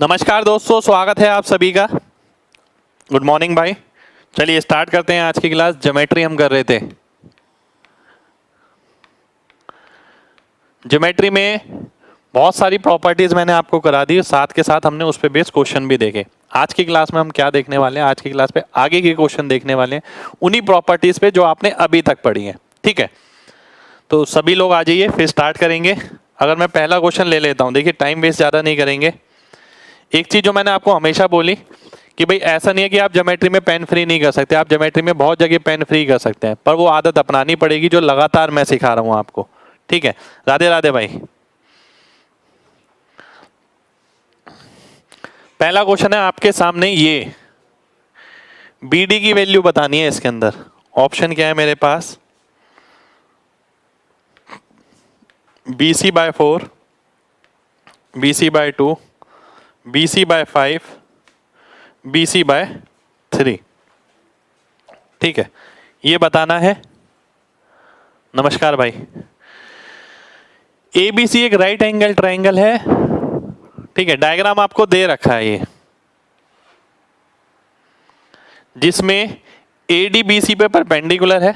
नमस्कार दोस्तों, स्वागत है आप सभी का। गुड मॉर्निंग भाई। चलिए स्टार्ट करते हैं आज की क्लास। ज्योमेट्री हम कर रहे थे। ज्योमेट्री में बहुत सारी प्रॉपर्टीज मैंने आपको करा दी, साथ के साथ हमने उस पे बेस्ड क्वेश्चन भी देखे। आज की क्लास में हम क्या देखने वाले हैं? आज की क्लास पे आगे के क्वेश्चन देखने वाले हैं उन्हीं प्रॉपर्टीज पे जो आपने अभी तक पढ़ी है। ठीक है, तो सभी लोग आ जाइए, फिर स्टार्ट करेंगे। अगर मैं पहला क्वेश्चन ले लेता हूँ, देखिए टाइम वेस्ट ज़्यादा नहीं करेंगे। एक चीज़ जो मैंने आपको हमेशा बोली कि भाई ऐसा नहीं है कि आप ज्योमेट्री में पेन फ्री नहीं कर सकते, आप ज्योमेट्री में बहुत जगह पेन फ्री कर सकते हैं, पर वो आदत अपनानी पड़ेगी जो लगातार मैं सिखा रहा हूँ आपको। ठीक है, राधे राधे भाई। पहला क्वेश्चन है आपके सामने, ये बी डी की वैल्यू बतानी है। इसके अंदर ऑप्शन क्या है मेरे पास? B C by 4, B C by 2, B C by 5, B C by 3। ठीक है, ये बताना है। नमस्कार भाई। ए बी सी एक राइट एंगल ट्राइंगल है। ठीक है, डायग्राम आपको दे रखा है ये, जिसमें ए डी बी सी पे परपेंडिकुलर है,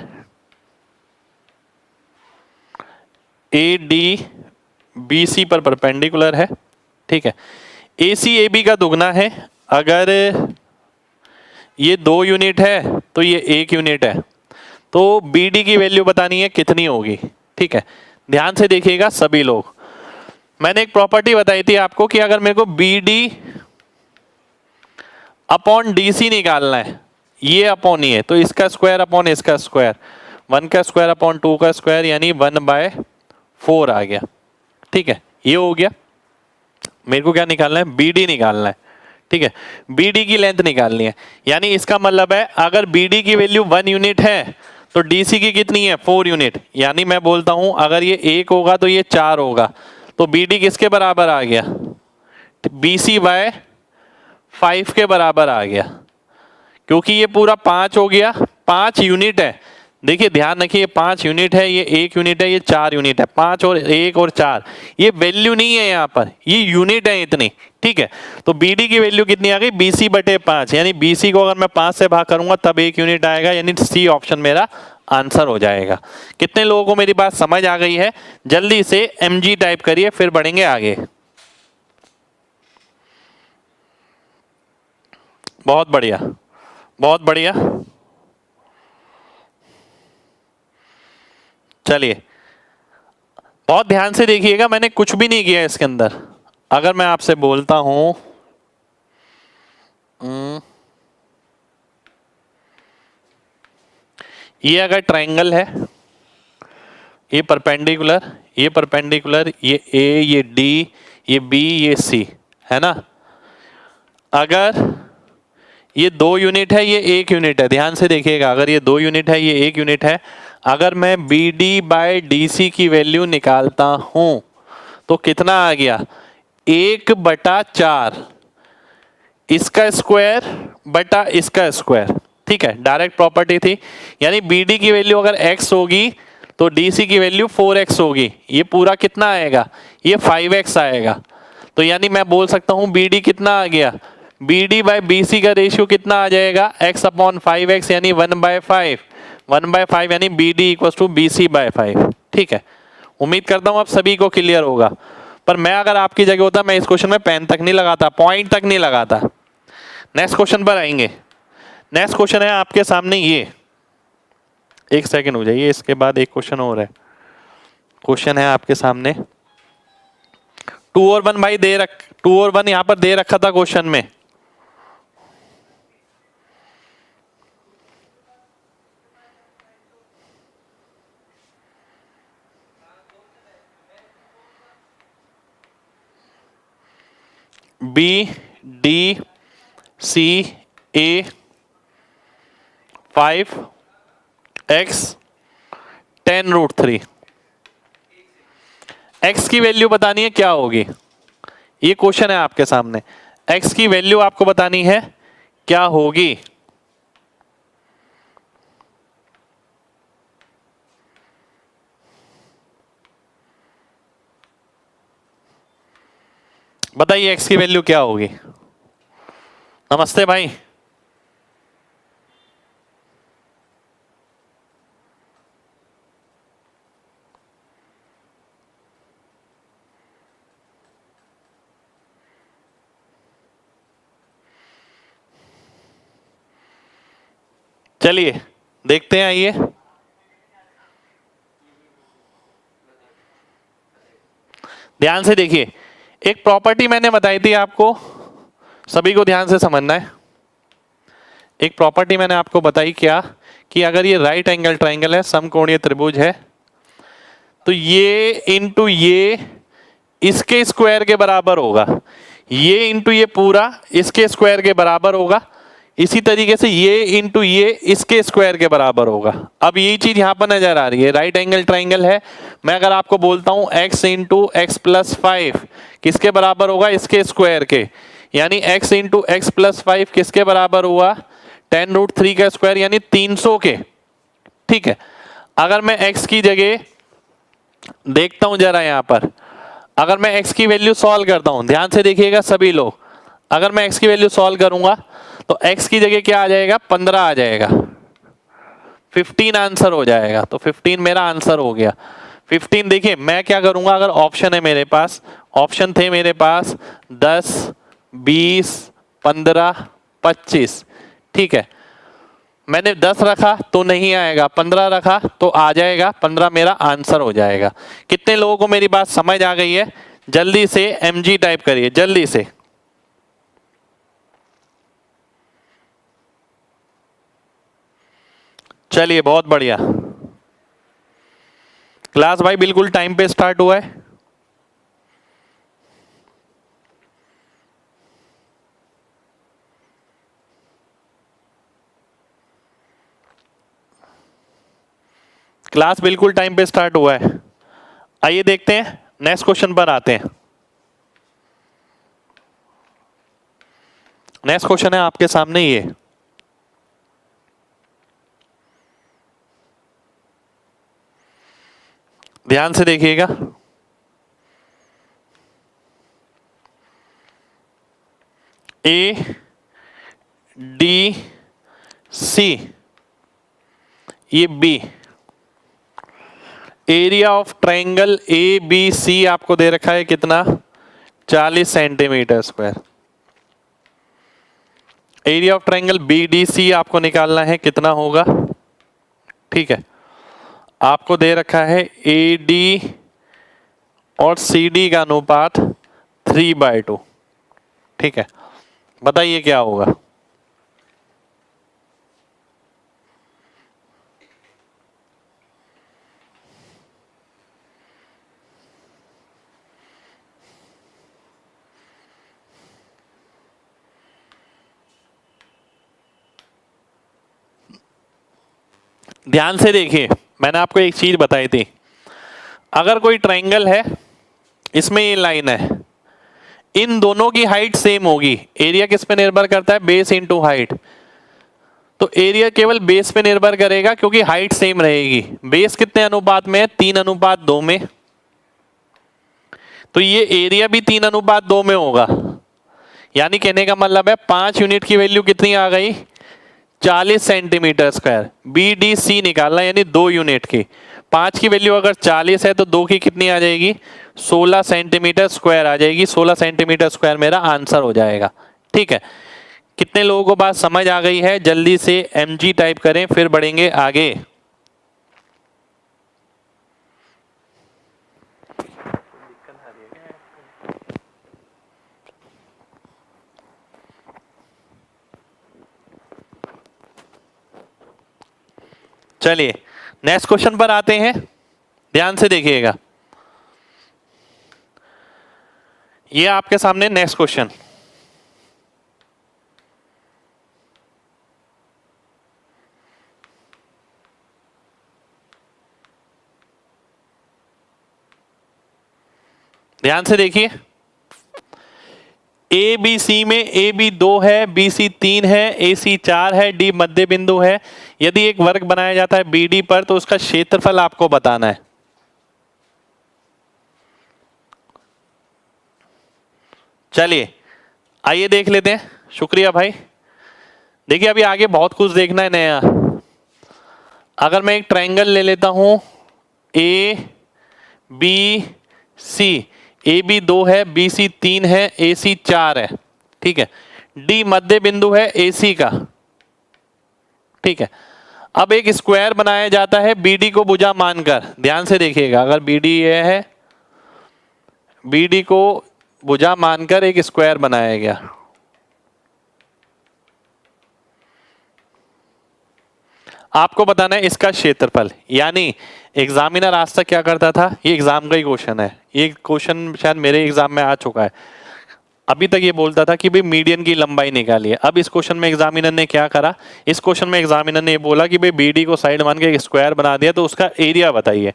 ए डी बी सी पर परपेंडिकुलर है। ठीक है, ए सी ए बी का दुगना है। अगर ये 2 यूनिट है तो ये 1 यूनिट है, तो बी डी की वैल्यू बतानी है कितनी होगी। ठीक है, ध्यान से देखिएगा सभी लोग। मैंने एक प्रॉपर्टी बताई थी आपको कि अगर मेरे को B D upon D C निकालना है, ये अपॉन ये, तो इसका स्क्वायर अपॉन इसका स्क्वायर, 1 का स्क्वायर अपॉन 2 का स्क्वायर, यानी 1/4 आ गया। ठीक है, ये हो गया। मेरे को क्या निकालना है? बी डी निकालना है। ठीक है, बी डी की लेंथ निकालनी है, यानी इसका मतलब है अगर बी डी की वैल्यू 1 यूनिट है तो डी सी की कितनी है? 4 यूनिट। यानी मैं बोलता हूं अगर ये 1 होगा तो ये 4 होगा, तो बी डी किसके बराबर आ गया? बी सी बाय 5 के बराबर आ गया, क्योंकि ये पूरा 5 हो गया, 5 यूनिट है। देखिए ध्यान रखिए, ये 5 यूनिट है, ये 1 यूनिट है, ये 4 यूनिट है। 5 और 1 और 4 ये वैल्यू नहीं है यहाँ पर, ये यूनिट है इतनी। ठीक है, तो बी डी की वैल्यू कितनी आ गई? बी सी बटे 5, यानी बी सी को अगर मैं 5 से भाग करूंगा तब 1 यूनिट आएगा, यानी सी ऑप्शन मेरा आंसर हो जाएगा। कितने लोगों को मेरी बात समझ आ गई है? जल्दी से एम जी टाइप करिए, फिर बढ़ेंगे आगे। बहुत बढ़िया, बहुत बढ़िया। चलिए बहुत ध्यान से देखिएगा, मैंने कुछ भी नहीं किया इसके अंदर। अगर मैं आपसे बोलता हूं ये अगर ट्रायंगल है, ये परपेंडिकुलर, ये परपेंडिकुलर, ये ए, ये डी, ये बी, ये सी, है ना? अगर ये 2 यूनिट है, ये 1 यूनिट है, ध्यान से देखिएगा। अगर ये 2 यूनिट है, ये 1 यूनिट है, अगर मैं B D by D C की वैल्यू निकालता हूं तो कितना आ गया? 1/4 इसका स्क्वायर बटा इसका स्क्वायर। ठीक है, डायरेक्ट प्रॉपर्टी थी, यानी बी डी की वैल्यू अगर x होगी तो डी सी की वैल्यू 4x होगी। ये पूरा कितना आएगा? ये 5x आएगा। तो यानी मैं बोल सकता हूं बी डी कितना आ गया? B D by B C का रेशियो कितना आ जाएगा? x अपॉन 5x, यानी 1/5। 1/5 यानी B D equal to B C by 5। ठीक है, उम्मीद करता हूं आप सभी को क्लियर होगा। पर मैं अगर आपकी जगह होता मैं इस क्वेश्चन में पेन तक नहीं लगाता, पॉइंट तक नहीं लगाता। नेक्स्ट क्वेश्चन पर आएंगे। नेक्स्ट क्वेश्चन है आपके सामने, ये एक सेकंड हो जाइए, इसके बाद एक क्वेश्चन और है। क्वेश्चन है आपके सामने 2 और 1 भाई, 2 और 1 यहां पर दे रखा था क्वेश्चन में। बी डी सी ए 5x 10√3। x की वैल्यू बतानी है क्या होगी? ये क्वेश्चन है आपके सामने। x की वैल्यू आपको बतानी है क्या होगी? बताइए x की वैल्यू क्या होगी। नमस्ते भाई। चलिए देखते हैं, आइए। ध्यान से देखिए, एक प्रॉपर्टी मैंने बताई थी आपको, सभी को ध्यान से समझना है। एक प्रॉपर्टी मैंने आपको बताई क्या, कि अगर ये राइट एंगल ट्राइंगल है, समकोणीय त्रिभुज है, तो ये इंटू ये इसके स्क्वायर के बराबर होगा, ये इंटू ये पूरा इसके स्क्वायर के बराबर होगा, इसी तरीके से ये इंटू ये इसके स्क्वायर के बराबर होगा। अब यही चीज यहां पर नजर आ रही है, राइट एंगल ट्राइंगल है। मैं अगर आपको बोलता हूं x इंटू एक्स प्लस 5 किसके बराबर होगा, इसके स्क्वायर के, यानी x इंटू एक्स प्लस 5 किसके बराबर हुआ, 10√3 का स्क्वायर यानी 300 के। ठीक है, अगर मैं x की जगह देखता हूं जरा यहां पर, अगर मैं x की वैल्यू सॉल्व करता हूं, ध्यान से देखिएगा सभी लोग, अगर मैं x की वैल्यू सॉल्व करूंगा तो x की जगह क्या आ जाएगा, 15 आ जाएगा, 15 आंसर हो जाएगा। तो 15 मेरा आंसर हो गया। 15 देखिए मैं क्या करूंगा, अगर ऑप्शन है मेरे पास, ऑप्शन थे मेरे पास 10, 20, 15, 25। ठीक है, मैंने 10 रखा तो नहीं आएगा, 15 रखा तो आ जाएगा, 15 मेरा आंसर हो जाएगा। कितने लोगों को मेरी बात समझ आ गई है? जल्दी से mg टाइप करिए, जल्दी से। चलिए बहुत बढ़िया। क्लास भाई बिल्कुल टाइम पे स्टार्ट हुआ है। क्लास बिल्कुल टाइम पे स्टार्ट हुआ है। आइए देखते हैं, नेक्स्ट क्वेश्चन पर आते हैं। नेक्स्ट क्वेश्चन है आपके सामने ये, ध्यान से देखिएगा। ए डी सी, ये B, area of triangle A B C आपको दे रखा है कितना, 40 centimetre square. Area of triangle B D C आपको निकालना है, कितना होगा। ठीक है, आपको दे रखा है ए डी और सी डी का अनुपात 3/2। ठीक है, बताइए क्या होगा। ध्यान से देखिए, मैंने आपको एक चीज बताई थी, अगर कोई ट्रायंगल है, इसमें ये लाइन है, इन दोनों की हाइट सेम होगी। एरिया किस पे निर्भर करता है, बेस इंटू हाइट। तो एरिया केवल बेस पे निर्भर करेगा क्योंकि हाइट सेम रहेगी। बेस कितने अनुपात में है, 3:2 में, तो ये एरिया भी 3:2 में होगा। यानी कहने का मतलब है 5 यूनिट की वैल्यू कितनी आ गई, 40 centimetre square. B D C निकालना यानी 2 यूनिट की, 5 की वैल्यू अगर 40 है तो 2 की कितनी आ जाएगी, 16 सेंटीमीटर स्क्वायर आ जाएगी। 16 सेंटीमीटर स्क्वायर मेरा आंसर हो जाएगा। ठीक है, कितने लोगों को बात समझ आ गई है? जल्दी से mg टाइप करें, फिर बढ़ेंगे आगे। चलिए नेक्स्ट क्वेश्चन पर आते हैं, ध्यान से देखिएगा। ये आपके सामने नेक्स्ट क्वेश्चन, ध्यान से देखिए। ए बी सी में ए बी 2 है, बी सी 3 है, ए सी 4 है, डी मध्य बिंदु है। यदि एक वर्ग बनाया जाता है बी डी पर तो उसका क्षेत्रफल आपको बताना है। चलिए आइए देख लेते हैं। शुक्रिया भाई। देखिए अभी आगे बहुत कुछ देखना है नया। अगर मैं एक ट्रायंगल ले लेता हूं ए बी सी, ए बी 2 है, बी सी 3 है, ए सी 4 है, ठीक है। डी मध्य बिंदु है ए सी का, ठीक है। अब एक स्क्वायर बनाया जाता है बीडी को भुजा मानकर। ध्यान से देखिएगा, अगर बीडी ये है, बीडी को भुजा मानकर एक स्क्वायर बनाया गया। आपको बताना है इसका क्षेत्रफल। यानी एग्जामिनर आज तक क्या करता था, ये एग्जाम का ही क्वेश्चन है, ये क्वेश्चन शायद मेरे एग्जाम में आ चुका है। अभी तक ये बोलता था कि भाई मीडियन की लंबाई निकालिए। अब इस क्वेश्चन में एग्जामिनर ने क्या करा, इस क्वेश्चन में एग्जामिनर ने ये बोला कि भाई बीडी को साइड मान के एक स्क्वायर बना दिया, तो उसका एरिया बताइए।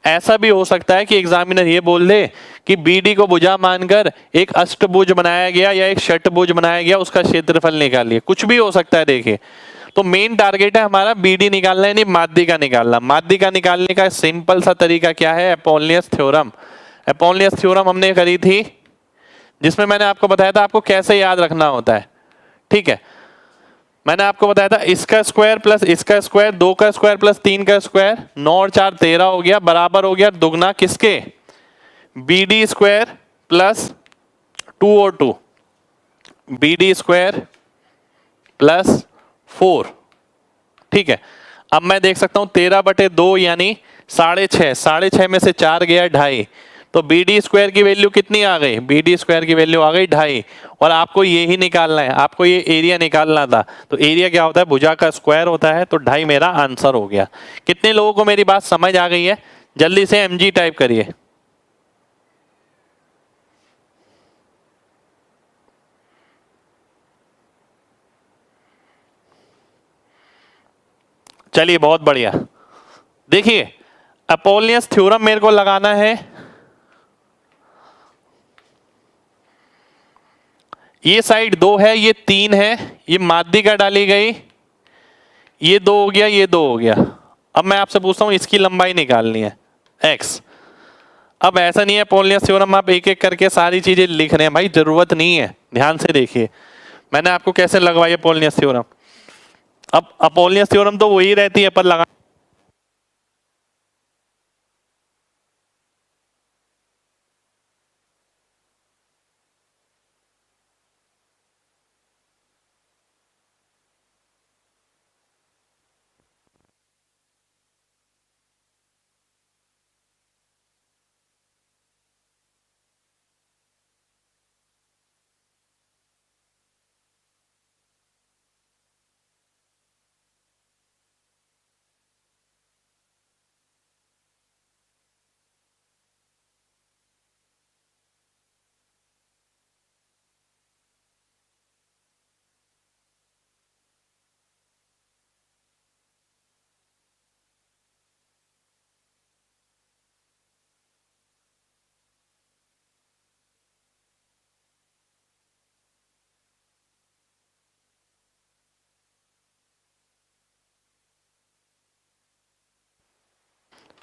ऐसा भी हो सकता है कि एग्जामिनर ये बोल दे कि बीडी को भुजा मानकर एक अष्टभुज बनाया गया या एक षटभुज बनाया गया, उसका क्षेत्रफल निकालिए। कुछ भी हो सकता है। देखिए तो मेन टारगेट है हमारा बीडी निकालना है, नहीं माध्यिका निकालना। माध्यिका निकालने का सिंपल सा तरीका क्या है, अपॉलनियस थ्योरम। अपॉलनियस थ्योरम हमने करी थी, जिसमें मैंने आपको बताया था आपको कैसे याद रखना होता है, ठीक है। मैंने आपको बताया था इसका स्क्वायर प्लस इसका स्क्वायर, 2 का स्क्वायर प्लस 3 का स्क्वायर, 9 और 4 13 हो गया, बराबर हो गया दुगना किसके, बी डी स्क्वायर प्लस 2 और 2, बी डी स्क्वायर प्लस 4, ठीक है। अब मैं देख सकता हूं 13/2 यानी 6.5, 6.5 में से 4 गया 2.5, तो बी डी स्क्वायर की वैल्यू कितनी आ गई, बी डी स्क्वायर की वैल्यू आ गई 2.5। और आपको ये ही निकालना है, आपको ये एरिया निकालना था। तो एरिया क्या होता है, भुजा का स्क्वायर होता है, तो 2.5 मेरा आंसर हो गया। कितने लोगों को मेरी बात समझ आ गई है, जल्दी से एमजी टाइप करिए। चलिए बहुत बढ़िया। देखिए अपॉलनियस थ्योरम मेरे को लगाना है, ये साइड 2 है, ये 3 है, ये माध्यिका डाली गई, ये 2 हो गया, ये 2 हो गया। अब मैं आपसे पूछता हूं इसकी लंबाई निकालनी है x। अब ऐसा नहीं है अपॉलनियस थ्योरम आप एक एक करके सारी चीजें लिख रहे हैं, भाई जरूरत नहीं है। ध्यान से देखिए मैंने आपको कैसे लगवाई अपॉलनियस थ्योरम। अब अपॉलनियस थ्योरम तो वही रहती है पर लगा,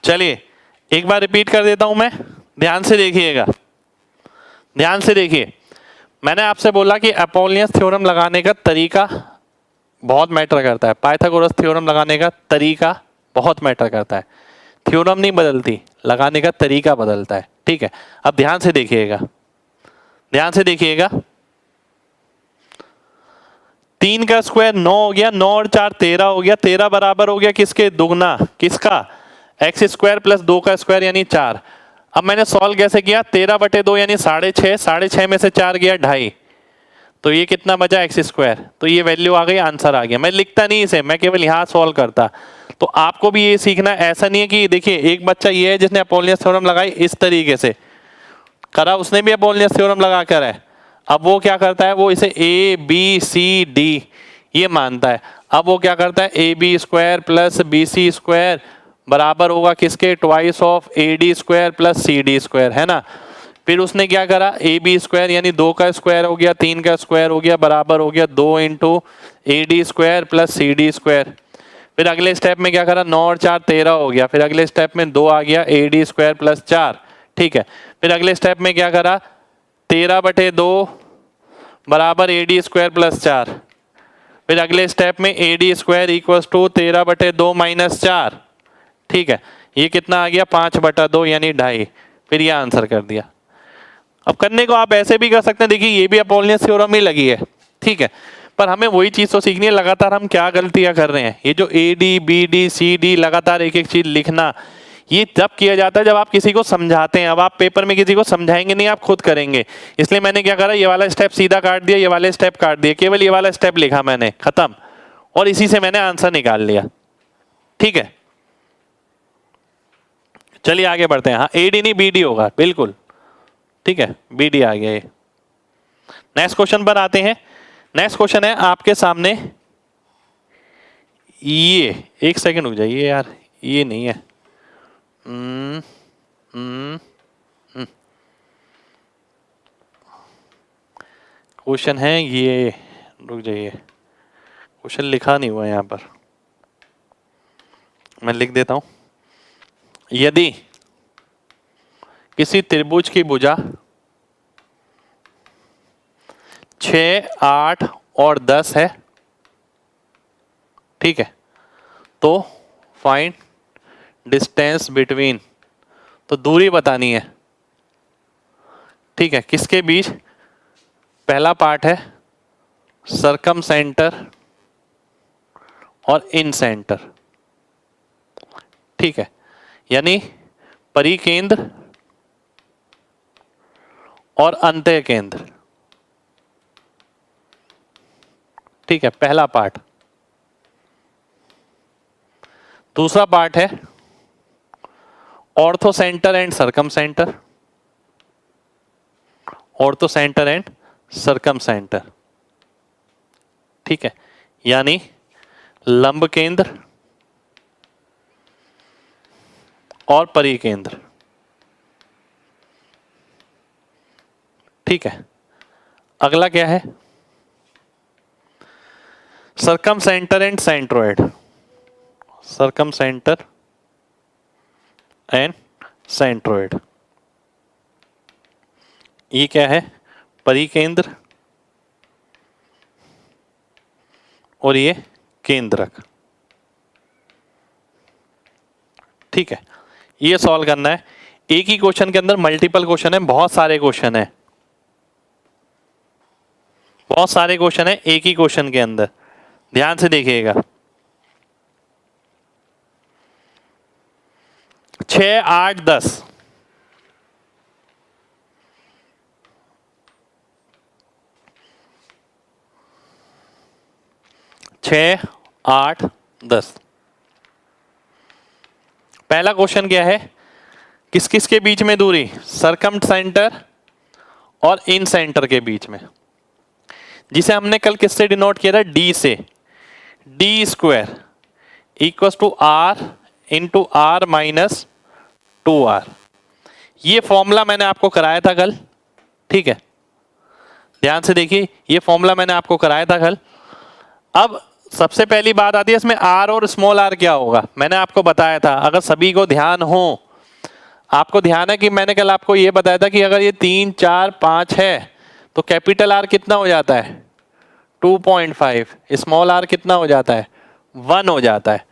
चलिए एक बार रिपीट कर देता हूं मैं, ध्यान से देखिएगा, ध्यान से देखिए। मैंने आपसे बोला कि अपॉलनियस थ्योरम लगाने का तरीका बहुत मैटर करता है, पाइथागोरस थ्योरम लगाने का तरीका बहुत मैटर करता है। थ्योरम नहीं बदलती, लगाने का तरीका बदलता है, ठीक है। अब ध्यान से देखिएगा, ध्यान से देखिएगा। 3 का स्क्वायर 9 हो गया, 9 और 4 13 हो गया, 13 बराबर हो गया किसके, दुगना किसका, एक्स स्क्वायर प्लस 2 का स्क्वायर यानी 4। अब मैंने सॉल्व कैसे किया, 13/2 यानी 6.5, 6.5 में से 4 गया 2.5, तो ये कितना बचा एक्स स्क्वायर, तो ये वैल्यू आ गई, आंसर आ गया। मैं लिखता नहीं इसे, मैं केवल यहाँ सॉल्व करता। तो आपको भी ये सीखना, ऐसा नहीं है कि देखिए एक बच्चा ये है जिसने अपॉलनियस थ्योरम लगाई इस तरीके से करा, उसने भी अपॉलनियस थ्योरम लगा कर है। अब वो क्या करता है, वो इसे ए बी सी डी ये मानता है। अब वो क्या करता है, A B square plus B C square बराबर होगा किसके, twice of A D square plus C D square, है ना। फिर उसने क्या करा, ए बी स्क्वायर यानी 2 का स्क्वायर हो गया, 3 का स्क्वायर हो गया, बराबर हो गया 2 into A D square plus C D square. फिर अगले स्टेप में क्या करा, 9 और 4 13 हो गया, फिर अगले स्टेप में 2 आ गया, ए डी स्क्वायर प्लस 4, ठीक है। फिर अगले स्टेप में क्या करा, 13/2 बराबर AD स्क्वायर प्लस 4। फिर अगले स्टेप में AD square equal to 13/2 minus 4। ठीक है, ये कितना आ गया 5/2 यानी 2.5। फिर ये आंसर कर दिया। अब करने को आप ऐसे भी कर सकते हैं, देखिए ये भी अपोलिनियस थ्योरम ही लगी है। ठीक है, पर हमें वही चीज तो सीखनी है, लगातार हम क्या गलतियां कर रहे हैं। ये जो AD BD CD लगातार एक एक चीज लिखना, ये जब किया जाता है जब आप किसी को समझाते हैं। अब आप पेपर में किसी को समझाएंगे नहीं, आप खुद करेंगे। इसलिए मैंने क्या करा, ये वाला स्टेप सीधा काट दिया, ये वाले स्टेप काट दिए, केवल ये वाला स्टेप लिखा मैंने, खत्म। और इसी से मैंने आंसर निकाल लिया। ठीक है, चलिए आगे बढ़ते हैं। हाँ, AD नहीं BD होगा, बिल्कुल ठीक है, BD आ गया ये। नेक्स्ट क्वेश्चन पर आते हैं। नेक्स्ट क्वेश्चन है आपके सामने, ये एक सेकंड रुक जाइए यार, ये नहीं है। क्वेश्चन है ये, रुक जाइए, क्वेश्चन लिखा नहीं हुआ यहाँ पर, मैं लिख देता हूं। यदि किसी त्रिभुज की भुजा 6, 8 और 10 है, ठीक है, तो फाइंड डिस्टेंस बिटवीन, तो दूरी बतानी है। ठीक है, किसके बीच? पहला पार्ट है सरकम सेंटर और इन सेंटर। ठीक है, यानी परिकेंद्र और अंतः केंद्र। ठीक है, पहला पार्ट। दूसरा पार्ट है orthocentre and circumcentre, orthocentre and circumcentre. ठीक है, यानी लंब केंद्र और परिकेंद्र। ठीक है, अगला क्या है? Circumcentre and centroid, circumcentre and centroid. ये क्या है? परिकेंद्र और ये केंद्रक। ठीक है, ये सॉल्व करना है। एक ही क्वेश्चन के अंदर मल्टीपल क्वेश्चन है, बहुत सारे क्वेश्चन है, बहुत सारे क्वेश्चन है एक ही क्वेश्चन के अंदर। ध्यान से देखिएगा। 6, 8, 10, छः, 8, 10। पहला क्वेश्चन क्या है? किस किस के बीच में दूरी? सरकम सेंटर और इन सेंटर के बीच में, जिसे हमने कल किससे डिनोट किया था? D से। D square equal to R into R minus 2R। ये फॉर्मूला मैंने आपको कराया था कल। ठीक है, ध्यान से देखिए, ये फॉर्मूला मैंने आपको कराया था कल। अब सबसे पहली बात आती है इसमें R और स्मॉल r क्या होगा। मैंने आपको बताया था, अगर सभी को ध्यान हो, आपको ध्यान है कि मैंने कल आपको ये बताया था कि अगर ये 3, 4, 5 है तो कैपिटल R कितना हो जाता है? 2.5। स्मॉल r कितना हो जाता है? 1 हो जाता है।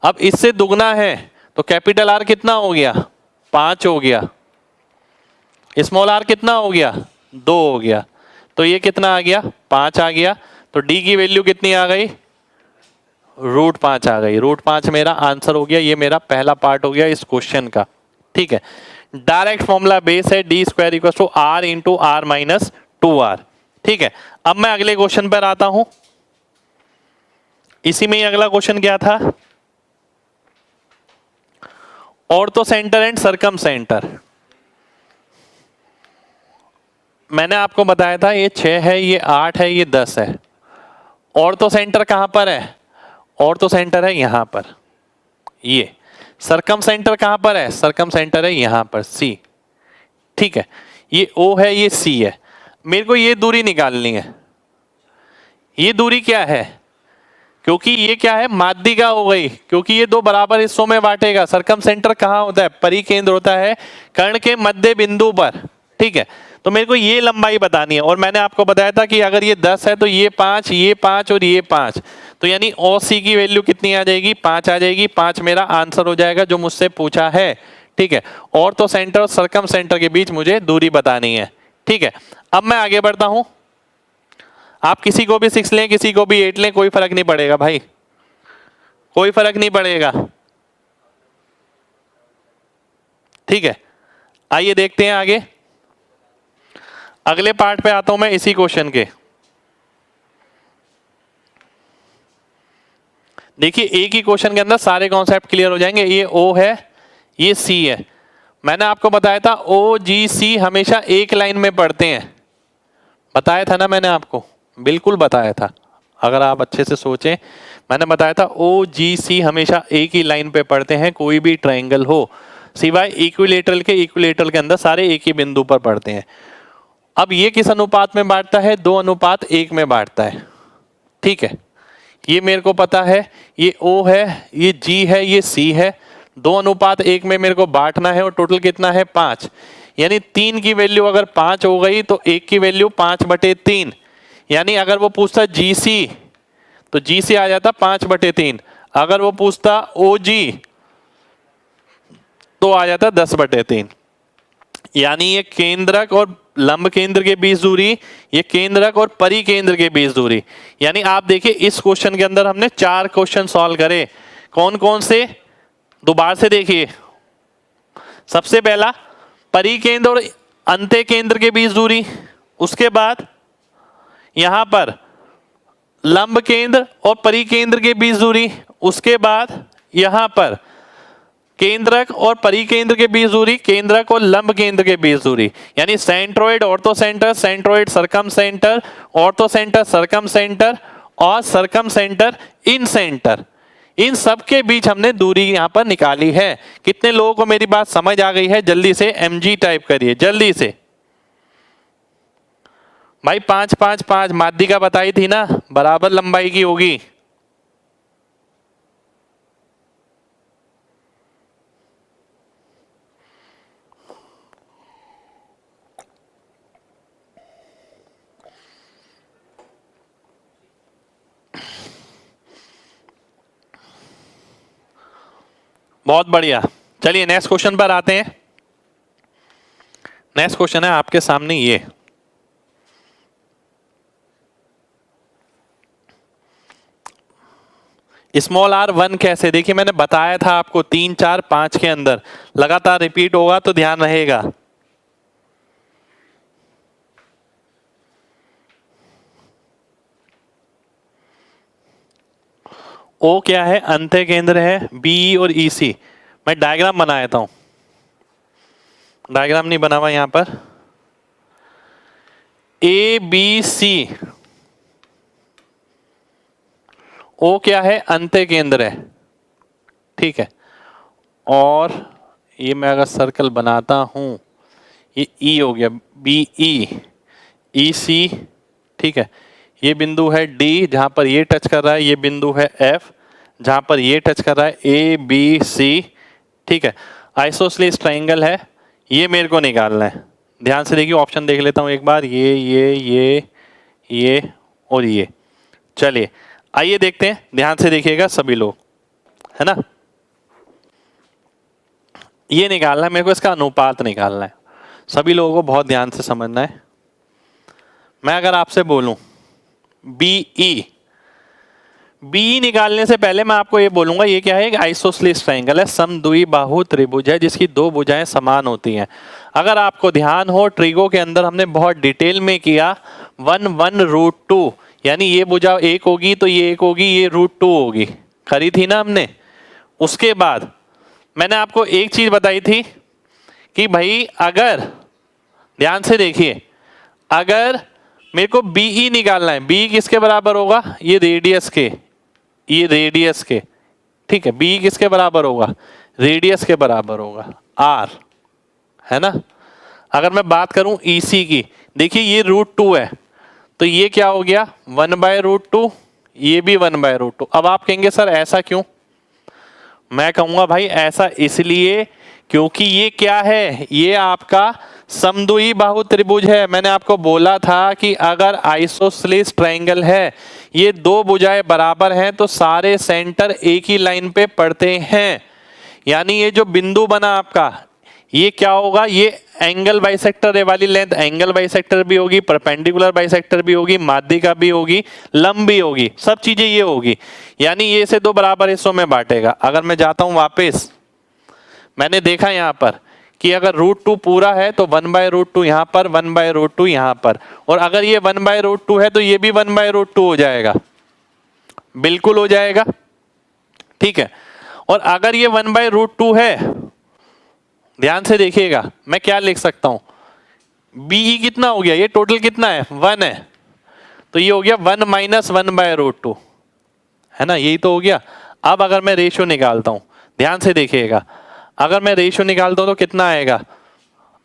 अब इससे दुगना है तो कैपिटल R कितना हो गया? 5 हो गया। स्मॉल r कितना हो गया? 2 हो गया। तो ये कितना आ गया? 5 आ गया। तो D की वैल्यू कितनी आ गई? √5 आ गई। √5 मेरा आंसर हो गया। ये मेरा पहला पार्ट हो गया इस क्वेश्चन का। ठीक है, डायरेक्ट फॉर्मूला बेस है D square equal to R into R minus 2R। ठीक है, अब मैं अगले क्वेश्चन पर आता हूं। इसी में ही अगला क्वेश्चन क्या था? Orthocentre and circumcentre. मैंने आपको बताया था ये 6 है, ये 8 है, ये 10 है। ऑर्थो सेंटर कहां पर है? ऑर्थो सेंटर है यहां पर। ये सरकम सेंटर कहां पर है? सरकम सेंटर है यहां पर C। ठीक है, ये O है, ये C है। मेरे को ये दूरी निकालनी है। ये दूरी क्या है? क्योंकि ये क्या है? माध्यिका हो गई, क्योंकि ये दो बराबर हिस्सों में बांटेगा। सरकम सेंटर कहां होता है? परिकेंद्र होता है कर्ण के मध्य बिंदु पर। ठीक है, तो मेरे को ये लंबाई बतानी है। और मैंने आपको बताया था कि अगर ये 10 है तो ये 5, ये 5 और ये 5, तो यानी OC की वैल्यू कितनी आ जाएगी? 5 आ जाएगी। 5 मेरा आंसर हो जाएगा जो मुझसे पूछा है। ठीक है, और तो सेंटर और सरकम सेंटर के बीच मुझे दूरी बतानी है। ठीक है, अब मैं आगे बढ़ता हूं। आप किसी को भी 6 लें, किसी को भी 8 लें, कोई फर्क नहीं पड़ेगा भाई, कोई फर्क नहीं पड़ेगा। ठीक है, आइए देखते हैं आगे। अगले पार्ट पे आता हूं मैं इसी क्वेश्चन के। देखिए एक ही क्वेश्चन के अंदर सारे कॉन्सेप्ट क्लियर हो जाएंगे। ये O है, ये C है। मैंने आपको बताया था OGC हमेशा एक लाइन में पढ़ते हैं, बताया था ना मैंने आपको, बिल्कुल बताया था। अगर आप अच्छे से सोचें, मैंने बताया था OGC हमेशा एक ही लाइन पे पढ़ते हैं, कोई भी ट्रायंगल हो, सिवाय इक्विलेटरल के। इक्विलेटरल के अंदर सारे एक ही बिंदु पर पढ़ते हैं। अब ये किस अनुपात में बांटता है? 2:1 में बांटता है। ठीक है, ये मेरे को पता है, ये O है, ये G है, ये C है। 2:1 में मेरे को बांटना है और टोटल कितना है? 5। यानी 3 की वैल्यू अगर 5 हो गई तो 1 की वैल्यू 5/3। यानी अगर वो पूछता GC तो GC आ जाता 5/3। अगर वो पूछता OG तो आ जाता 10/3। यानी ये केंद्रक और लंब केंद्र के बीच दूरी, ये केंद्रक और परिकेंद्र के बीच दूरी। यानी आप देखिए इस क्वेश्चन के अंदर हमने 4 क्वेश्चन सॉल्व करे। कौन कौन से? दोबारा से देखिए। सबसे पहला परिकेंद्र और अंत्य केंद्र के बीच दूरी, उसके बाद यहां पर लंब केंद्र और परिकेंद्र के बीच दूरी, उसके बाद यहां पर केंद्रक और परिकेंद्र के बीच दूरी, केंद्रक और लंब केंद्र के बीच दूरी। यानी centroid orthocentre, centroid circumcentre, orthocentre circumcentre और सरकम सेंटर इन सेंटर, इन सब के बीच हमने दूरी यहां पर निकाली है। कितने लोगों को मेरी बात समझ आ गई है? जल्दी से MG टाइप करिए जल्दी से भाई। 5 5 5 माध्यिका बताई थी ना, बराबर लंबाई की होगी। बहुत बढ़िया, चलिए नेक्स्ट क्वेश्चन पर आते हैं। नेक्स्ट क्वेश्चन है आपके सामने ये। स्मॉल r1 कैसे? देखिए मैंने बताया था आपको 3 4 5 के अंदर लगातार रिपीट होगा तो ध्यान रहेगा। O क्या है? अंत्य केंद्र है। BE और EC, मैं डायग्राम बना देता हूं। डायग्राम नहीं बना हुआ यहां पर। ABC, O क्या है? अंत्य केंद्र है। ठीक है, और ये मैं अगर सर्कल बनाता हूं, ये E हो गया, BE, EC। ठीक है, ये बिंदु है D जहां पर ये टच कर रहा है, ये बिंदु है F जहां पर ये टच कर रहा है, ABC। ठीक है, आइसोसेलेस ट्रायंगल है, ये मेरे को निकालना है। ध्यान से देखिए, ऑप्शन देख लेता हूं एक बार। ये और ये। चलिए आइए देखते हैं, ध्यान से देखिएगा सभी लोग, है ना। ये निकालना है मेरे को, इसका अनुपात निकालना है। सभी लोगों को बहुत ध्यान से समझना है। मैं अगर आपसे बोलूं BE निकालने से पहले मैं आपको ये बोलूंगा, ये क्या है? एक आइसोसेलेस ट्रायंगल है, समद्विबाहु त्रिभुज है जिसकी 2 भुजाएं समान होती हैं। अगर आपको ध्यान हो, ट्रिगो के अंदर हमने बहुत डिटेल में किया 1 1 √2, यानी ये भुजा 1 होगी तो ये 1 होगी, ये √2 होगी, करी थी ना हमने। उसके बाद मैंने आपको एक चीज बताई थी कि भाई अगर ध्यान से देखिए, अगर मेरे को BE निकालना है, BE किसके बराबर होगा? ये रेडियस के, ये रेडियस के। ठीक है, BE किसके बराबर होगा? रेडियस के बराबर होगा, R, है ना। अगर मैं बात करूं EC की, देखिए ये √2 है, तो ये क्या हो गया? 1/√2, ये भी 1/√2। अब आप कहेंगे सर ऐसा क्यों? मैं कहूंगा भाई ऐसा इसलिए क्योंकि ये क्या है? ये आपका समद्विबाहु बाहु त्रिभुज है। मैंने आपको बोला था कि अगर आइसोसेलेस ट्रायंगल है, ये दो भुजाएं बराबर हैं तो सारे सेंटर एक ही लाइन पे पड़ते हैं। यानी ये जो बिंदु बना आपका, ये क्या होगा, ये एंगल बाइसेक्टर, ये वाली लेंथ एंगल बाइसेक्टर भी होगी, परपेंडिकुलर बाइसेक्टर भी होगी, माध्यिका भी होगी, लंब भी होगी, सब चीजें ये होगी। यानी ये इसे दो बराबर हिस्सों में बांटेगा। अगर मैं जाता हूं वापस, मैंने देखा यहां पर कि अगर √2 पूरा है तो 1/√2 यहां पर, 1/√2 यहां पर, और अगर ये 1/√2 है तो ये भी 1/√2 हो जाएगा, बिल्कुल हो जाएगा। ठीक है, और अगर ये 1/√2 है, ध्यान से देखिएगा, मैं क्या लिख सकता हूं, BE कितना हो गया, ये टोटल कितना है 1 है, तो ये हो गया 1 - 1/√2, है ना, यही तो हो गया। अब अगर मैं रेशियो निकालता हूं, ध्यान से देखिएगा, अगर मैं रेशियो निकालता हूं तो कितना आएगा,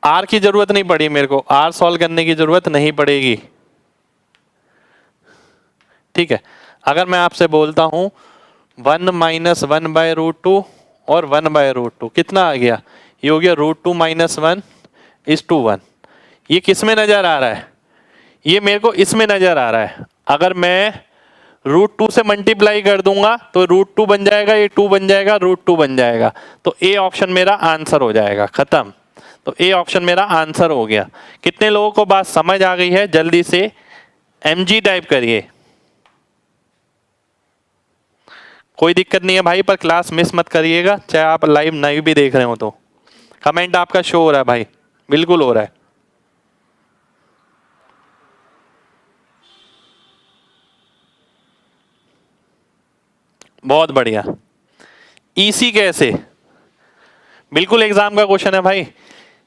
R की जरूरत नहीं पड़ी मेरे को, R सॉल्व करने की जरूरत नहीं पड़ेगी। ठीक है, अगर मैं आपसे बोलता हूं 1 - 1/√2 और 1/√2 कितना आ गया, ये हो गया √2 - 1/1। ये किस में नजर आ रहा है, ये मेरे को इसमें नजर आ रहा है। अगर मैं √2 से मल्टीप्लाई कर दूंगा तो √2 बन जाएगा, ये 2 बन जाएगा, √2 बन जाएगा, तो ए ऑप्शन मेरा आंसर हो जाएगा, खत्म। तो ए ऑप्शन मेरा आंसर हो गया। कितने लोगों को बात समझ आ गई है, जल्दी से MG टाइप करिए। कोई दिक्कत नहीं है भाई, पर क्लास मिस मत करिएगा, चाहे आप लाइव नहीं भी देख रहे हो तो। कमेंट आपका शो हो रहा है भाई, बिल्कुल हो रहा है। बहुत बढ़िया। EC कैसे, बिल्कुल एग्जाम का क्वेश्चन है भाई।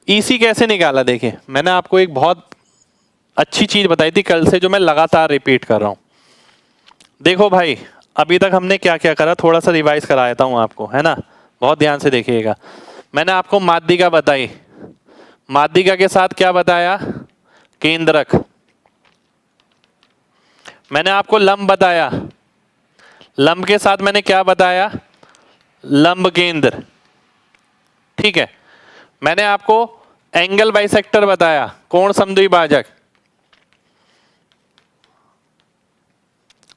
EC कैसे निकाला, देखिए मैंने आपको एक बहुत अच्छी चीज बताई थी कल से, जो मैं लगातार रिपीट कर रहा हूं। देखो भाई, अभी तक हमने क्या क्या करा, थोड़ा सा रिवाइज करा देता हूं आपको, है ना, बहुत ध्यान से देखिएगा। मैंने आपको माध्यिका बताई, माध्यिका के साथ क्या बताया, केंद्रक। मैंने आपको लंब बताया, लंब के साथ मैंने क्या बताया, लंब केंद्र। ठीक है, मैंने आपको एंगल बाइसेक्टर बताया, कोण समद्विभाजक।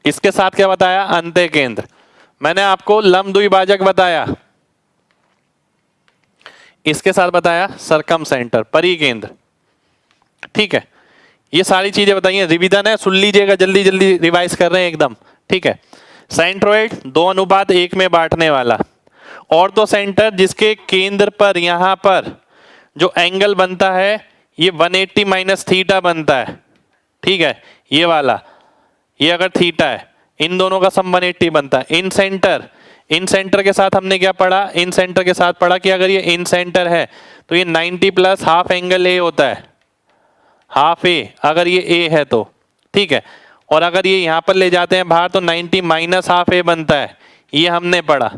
इसके साथ क्या बताया, अंत्य केंद्र। मैंने आपको लंब द्विभाजक बताया, इसके साथ बताया सरकम सेंटर, परिकेंद्र। ठीक है, ये सारी चीजें बताइए, रिवीजन है, सुन लीजिएगा, जल्दी जल्दी रिवाइज कर रहे हैं एकदम। ठीक है, सेंट्रोइड 2:1 में बांटने वाला, और तो सेंटर जिसके केंद्र पर यहां पर जो एंगल बनता है ये 180 - थीटा बनता है। ठीक है, ये वाला, ये अगर थीटा है, इन दोनों का सम 180 बनता है। इन सेंटर, इन सेंटर के साथ हमने क्या पढ़ा, इन सेंटर के साथ पढ़ा कि अगर ये इन सेंटर है तो ये 90 प्लस हाफ एंगल ए होता है, हाफ ए, अगर ये ए है तो। ठीक है, और अगर ये यहां पर ले जाते हैं बाहर तो 90 माइनस हाफ ए बनता है, ये हमने पढ़ा।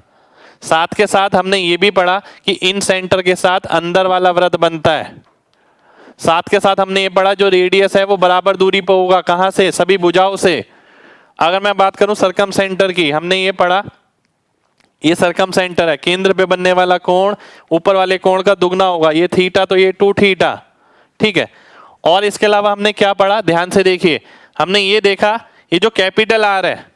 साथ के साथ हमने ये भी पढ़ा कि इन सेंटर के साथ अंदर वाला वृत्त बनता है। साथ के साथ हमने ये पढ़ा जो रेडियस है वो बराबर दूरी पर होगा, कहां से, सभी भुजाओं से। अगर मैं बात करूं सरकम सेंटर की, हमने ये पढ़ा, ये सरकम सेंटर है, केंद्र पे बनने वाला कोण ऊपर वाले कोण का दुगना होगा, ये थीटा तो ये 2 थीटा। ठीक है, और इसके अलावा हमने क्या पढ़ा, ध्यान से देखिए, हमने ये देखा, ये जो कैपिटल आर है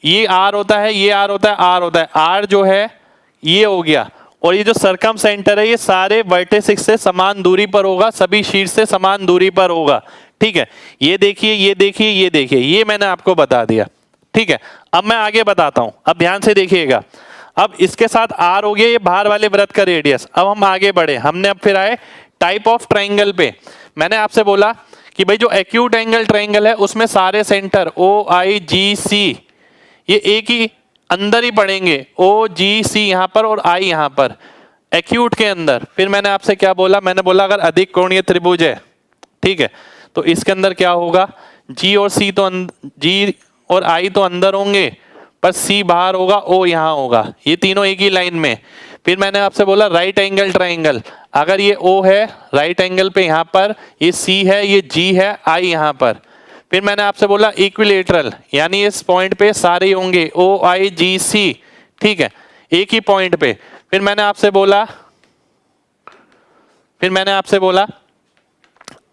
ये आर होता है, ये आर होता है, आर होता है, आर जो है ये हो गया, और ये जो सरकम सेंटर है ये सारे वर्टेक्स से समान दूरी पर होगा, सभी शीर्ष से समान दूरी पर होगा। ठीक है, ये देखिए, ये देखिए, ये देखिए, ये मैंने आपको बता दिया। ठीक है, अब मैं आगे बताता हूं, अब ध्यान से देखिएगा। अब इसके साथ आर हो गया, ये बाहर वाले वृत्त का रेडियस। अब हम आगे बढ़े, हमने अब फिर आए टाइप ऑफ ट्राइंगल पे। मैंने आपसे बोला कि भाई जो एक्यूट एंगल ट्राइंगल है उसमें सारे सेंटर OIGC ये एक ही अंदर ही पड़ेंगे, OGC यहां पर और I यहां पर, एक्यूट के अंदर। फिर मैंने आपसे क्या बोला, मैंने बोला अगर अधिक कोणीय त्रिभुज है, ठीक है, तो इसके अंदर क्या होगा, G और C तो G और I तो अंदर होंगे, पर C बाहर होगा, O यहां होगा, ये तीनों एक ही लाइन में। फिर मैंने आपसे बोला राइट एंगल ट्राइंगल, अगर ये O है राइट एंगल पे यहां पर, ये C है, ये G है, I यहां पर। फिर मैंने आपसे बोला इक्विलेटरल, यानी इस पॉइंट पे सारे होंगे OIGC, ठीक है, एक ही पॉइंट पे। फिर मैंने आपसे बोला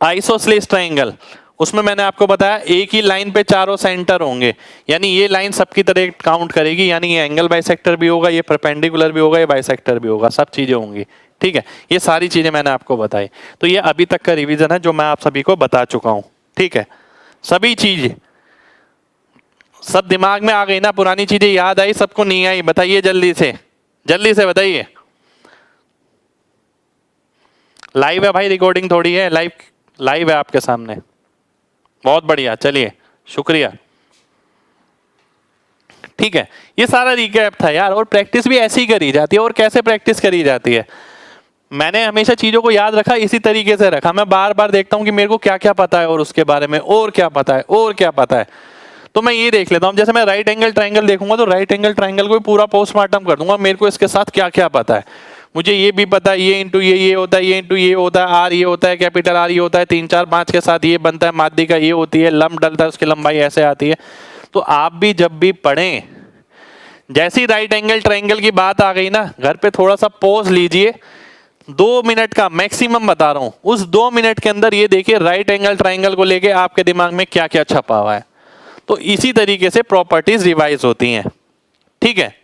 आइसोसेलेस ट्रायंगल, उसमें मैंने आपको बताया एक ही लाइन पे चारों सेंटर होंगे, यानी ये लाइन सबकी तरह काउंट करेगी, यानी ये एंगल बाइसेक्टर भी होगा, ये परपेंडिकुलर भी होगा, ये बाइसेक्टर भी होगा, सब चीजें होंगी। ठीक है, ये सारी चीजें मैंने आपको बताई। तो ये अभी तक का रिवीजन है जो मैं आप सभी को बता चुका हूं। ठीक है, सभी चीज सब दिमाग में आ गई ना, पुरानी चीजें याद आई, सबको नहीं आई? बताइए जल्दी से बताइए। लाइव है भाई, रिकॉर्डिंग थोड़ी है, लाइव है आपके सामने। बहुत बढ़िया, चलिए शुक्रिया। ठीक है, ये सारा रिकैप था यार, और प्रैक्टिस भी ऐसी ही करी जाती है। और कैसे प्रैक्टिस करी जाती है? मैंने हमेशा चीजों को याद रखा, इसी तरीके से रखा। मैं बार बार देखता हूं कि मेरे को क्या क्या पता है और उसके बारे में और क्या पता है और क्या पता है, तो मैं ये देख लेता हूं। जैसे मैं राइट एंगल ट्रायंगल देखूंगा तो राइट एंगल ट्रायंगल को पूरा पोस्टमार्टम कर दूंगा, मेरे को इसके साथ क्या क्या पता है। मुझे ये भी पता है, ये इंटू ये होता है, ये इंटू ये होता है, आर ये होता है, कैपिटल आर ये होता है, 3 4 5 के साथ ये बनता है, माध्यिका का ये होती है, लंब डलता है, उसकी लंबाई ऐसे आती है। तो आप भी जब भी पढ़ें, जैसी राइट एंगल ट्रायंगल की बात आ गई ना, घर पे थोड़ा सा पॉज लीजिए, 2 मिनट का मैक्सिमम बता रहा हूं, उस 2 मिनट के अंदर ये देखिए राइट एंगल ट्रायंगल को लेके आपके दिमाग में क्या क्या छपा हुआ है। तो इसी तरीके से प्रॉपर्टीज रिवाइज होती हैं। ठीक है,